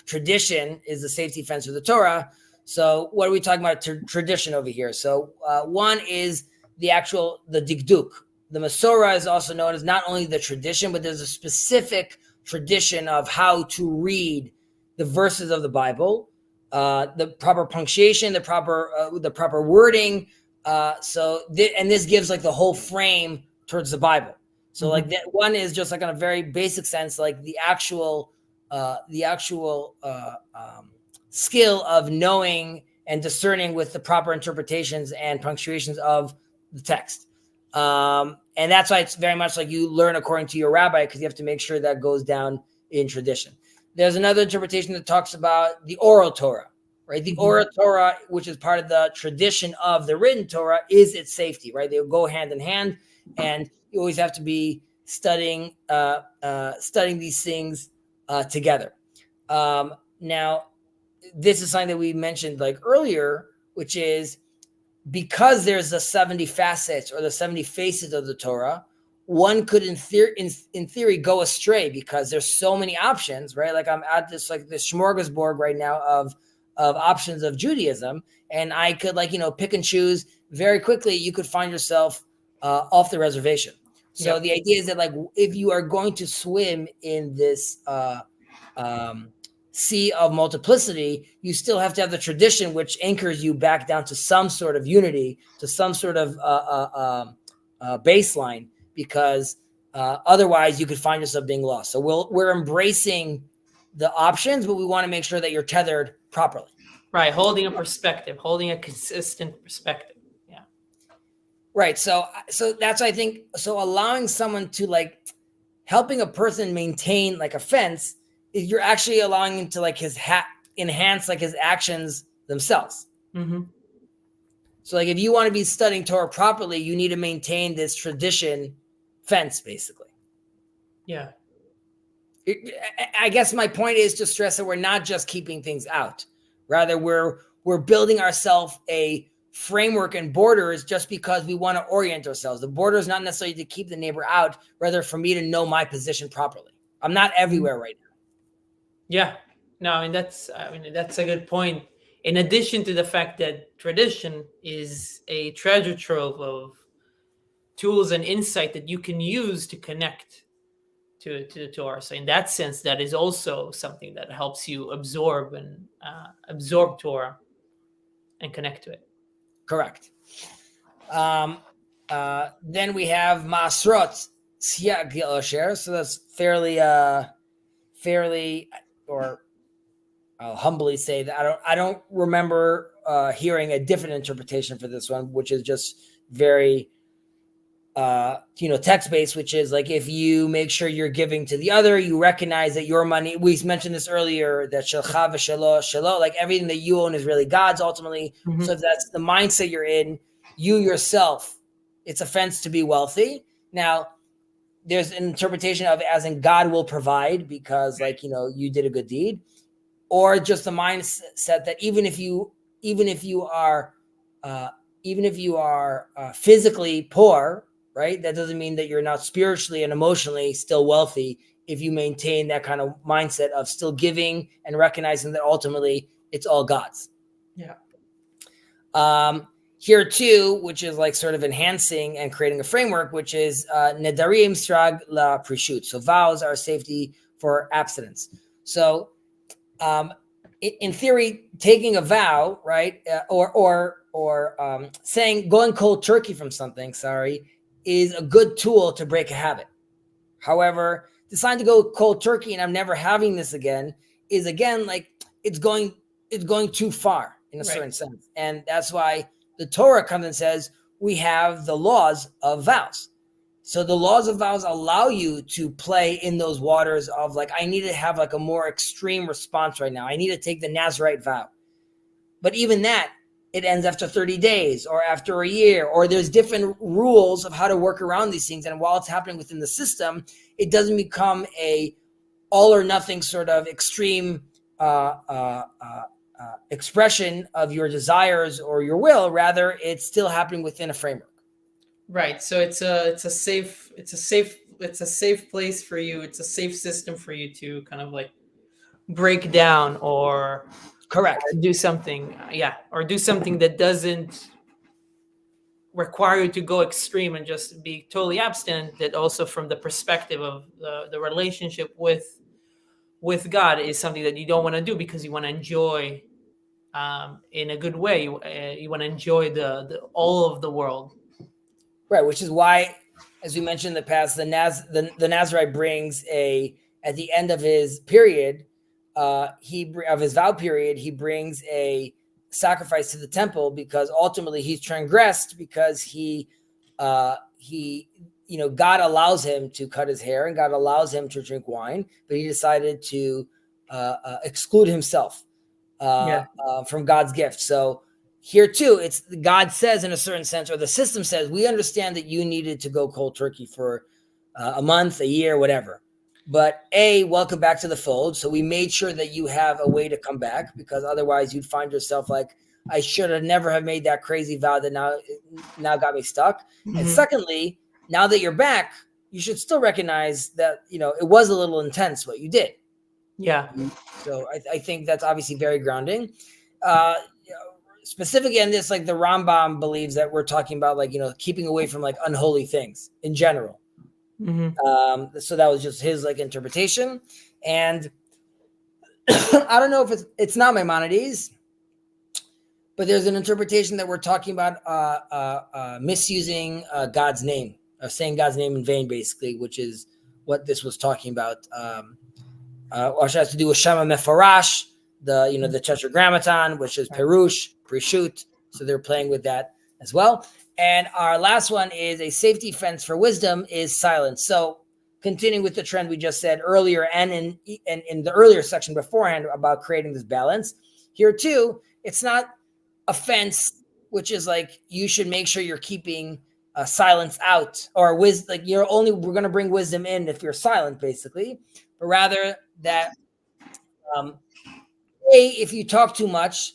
tradition is the safety fence of the Torah. So what are we talking about tradition over here? So one is the dikduk. The Masorah is also known as not only the tradition, but there's a specific tradition of how to read the verses of the Bible, the proper punctuation, the proper wording. And this gives like the whole frame towards the Bible. So like that one is just like on a very basic sense, like the actual skill of knowing and discerning with the proper interpretations and punctuations of the text. And that's why it's very much like you learn according to your rabbi, because you have to make sure that goes down in tradition. There's another interpretation that talks about the oral Torah, right? The oral Torah, which is part of the tradition of the written Torah, is its safety, right? They go hand in hand, and you always have to be studying these things together. Now, this is something that we mentioned like earlier, which is because there's the 70 facets or the 70 faces of the Torah, one could in theory go astray because there's so many options, right? Like I'm at this smorgasbord right now of options of Judaism, and I could pick and choose very quickly. You could find yourself off the reservation. So the idea is that like if you are going to swim in this sea of multiplicity, you still have to have the tradition which anchors you back down to some sort of unity, to some sort of baseline, because otherwise you could find yourself being lost. So we're embracing the options, but we want to make sure that you're tethered properly. Right, holding a perspective, holding a consistent perspective. Yeah. Right. So that's, I think, so allowing someone to like helping a person maintain like a fence, you're actually allowing him to like enhance like his actions themselves. Mm-hmm. So like if you want to be studying Torah properly, you need to maintain this tradition fence, basically. Yeah. I guess my point is to stress that we're not just keeping things out. Rather, we're building ourselves a framework and borders just because we want to orient ourselves. The border is not necessarily to keep the neighbor out, rather for me to know my position properly. I'm not everywhere right now. Yeah. No, I mean that's a good point. In addition to the fact that tradition is a treasure trove of tools and insight that you can use to connect to the Torah. So in that sense, that is also something that helps you absorb Torah and connect to it. Correct. Then we have Masrot Siak Osher. So that's fairly, or I'll humbly say that I don't remember hearing a different interpretation for this one, which is just very text-based, which is like, if you make sure you're giving to the other, you recognize that your money, we mentioned this earlier, that shelcha v'shelo, like everything that you own is really God's ultimately. Mm-hmm. So if that's the mindset you're in, you yourself, it's offense to be wealthy. Now, there's an interpretation of as in God will provide because you did a good deed, or just the mindset that even if you are physically poor, right? That doesn't mean that you're not spiritually and emotionally still wealthy if you maintain that kind of mindset of still giving and recognizing that ultimately it's all God's. Yeah. Here too, which is like sort of enhancing and creating a framework, which is nedarim strag la prishut. So vows are safety for abstinence. So in theory, taking a vow, right, or saying going cold turkey from something, is a good tool to break a habit. However, deciding to go cold turkey and I'm never having this again is again like it's going too far in a certain sense. And that's why the Torah comes and says we have the laws of vows. So the laws of vows allow you to play in those waters of like, I need to have like a more extreme response right now. I need to take the Nazirite vow. But even that, it ends after 30 days or after a year, or there's different rules of how to work around these things. And while it's happening within the system, it doesn't become a all or nothing sort of extreme expression of your desires or your will. Rather, it's still happening within a framework. Right. So it's a safe place for you. It's a safe system for you to kind of like break down or correct do something. Or do something that doesn't require you to go extreme and just be totally abstinent. That also from the perspective of the relationship with God is something that you don't want to do because you want to enjoy in a good way. You want to enjoy the all of the world. Right, which is why, as we mentioned in the past, the Nazirite brings at the end of his period, of his vow period, he brings a sacrifice to the temple because ultimately he's transgressed because God allows him to cut his hair and God allows him to drink wine, but he decided to exclude himself from God's gift. So here too, it's God says in a certain sense, or the system says, we understand that you needed to go cold turkey for a month, a year, whatever. But welcome back to the fold. So we made sure that you have a way to come back because otherwise you'd find yourself like, I should have never have made that crazy vow that now got me stuck. Mm-hmm. And secondly, now that you're back, you should still recognize that, it was a little intense what you did. Yeah. So I think that's obviously very grounding. Specifically in this, like the Rambam believes that we're talking about like, keeping away from like unholy things in general. Mm-hmm. So that was just his like interpretation. And I don't know if it's not Maimonides, but there's an interpretation that we're talking about misusing God's name, saying God's name in vain, basically, which is what this was talking about. Which has to do with Shema Mefarash, the Tetragrammaton, which is Perush, Prishut. So they're playing with that as well. And our last one is a safety fence for wisdom is silence. So continuing with the trend we just said earlier, and in the earlier section beforehand about creating this balance, here too, it's not a fence, which is like you should make sure you're keeping silence out, or we're going to bring wisdom in if you're silent, basically, but rather that if you talk too much,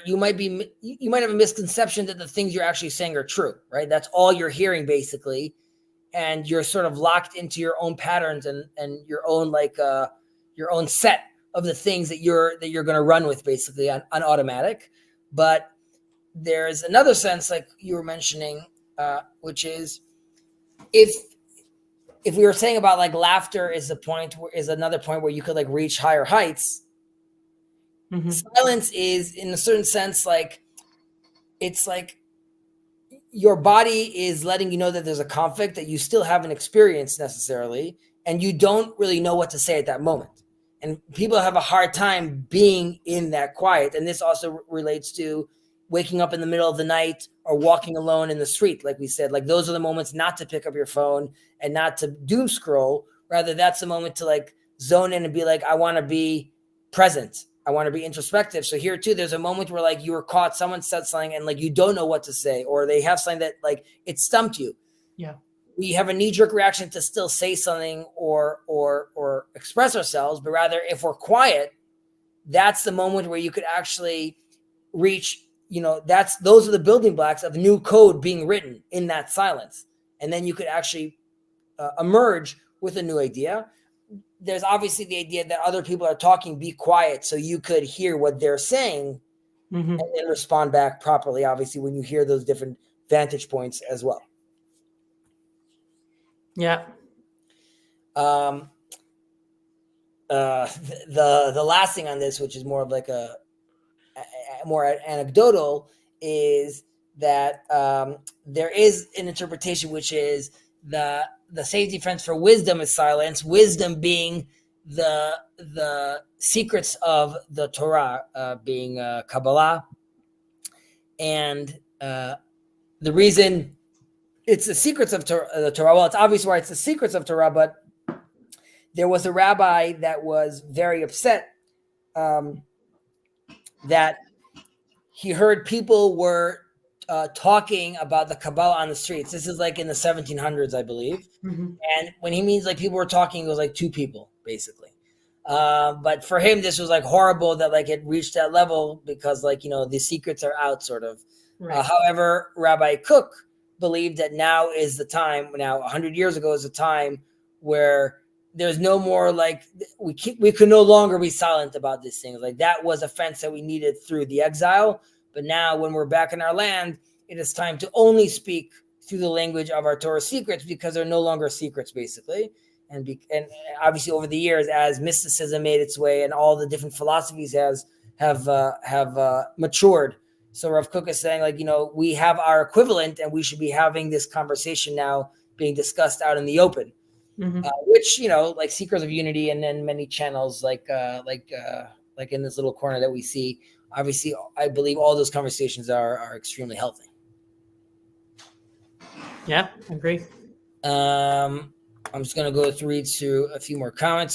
you might have a misconception that the things you're actually saying are true, right? That's all you're hearing, basically, and you're sort of locked into your own patterns and your own your own set of the things that you're going to run with, basically, on automatic. But there's another sense, like you were mentioning, which is if we were saying about like laughter is another point where you could like reach higher heights. Mm-hmm. Silence is, in a certain sense, like it's like your body is letting you know that there's a conflict that you still haven't experienced necessarily, and you don't really know what to say at that moment. And people have a hard time being in that quiet. And this also relates to waking up in the middle of the night or walking alone in the street. Like we said, like those are the moments not to pick up your phone and not to doom scroll. Rather, that's the moment to like zone in and be like, I want to be present. I want to be introspective. So here too, there's a moment where like you were caught, someone said something and like you don't know what to say, or they have something that like it stumped you. Yeah. We have a knee-jerk reaction to still say something or express ourselves, but rather if we're quiet, that's the moment where you could actually reach, those are the building blocks of new code being written in that silence. And then you could actually emerge with a new idea. There's obviously the idea that other people are talking, be quiet so you could hear what they're saying, mm-hmm. and then respond back properly, obviously, when you hear those different vantage points as well. Yeah. The last thing on this, which is more of like a more anecdotal, is that there is an interpretation which is the safety fence for wisdom is silence. Wisdom being the secrets of the Torah, being Kabbalah, and the reason it's the secrets of the Torah. Well, it's obvious why it's the secrets of Torah, but there was a rabbi that was very upset that he heard people were talking about the Kabbalah on the streets. This is like in the 1700s, I believe. Mm-hmm. And when he means like people were talking, it was like two people, basically. But for him, this was like horrible that like it reached that level because like, the secrets are out, sort of. Right. However, Rabbi Cook believed that now is the time, 100 years ago is the time where there's no more like we could no longer be silent about these things. Like that was a fence that we needed through the exile. But now when we're back in our land, it is time to only speak through the language of our Torah secrets because they're no longer secrets, basically. And obviously over the years, as mysticism made its way and all the different philosophies have matured. So Rav Kook is saying, like, we have our equivalent and we should be having this conversation now being discussed out in the open, mm-hmm. Which, like Seekers of Unity and then many channels like in this little corner that we see, obviously, I believe all those conversations are extremely healthy. Yeah, I agree. I'm just going to go read through a few more comments.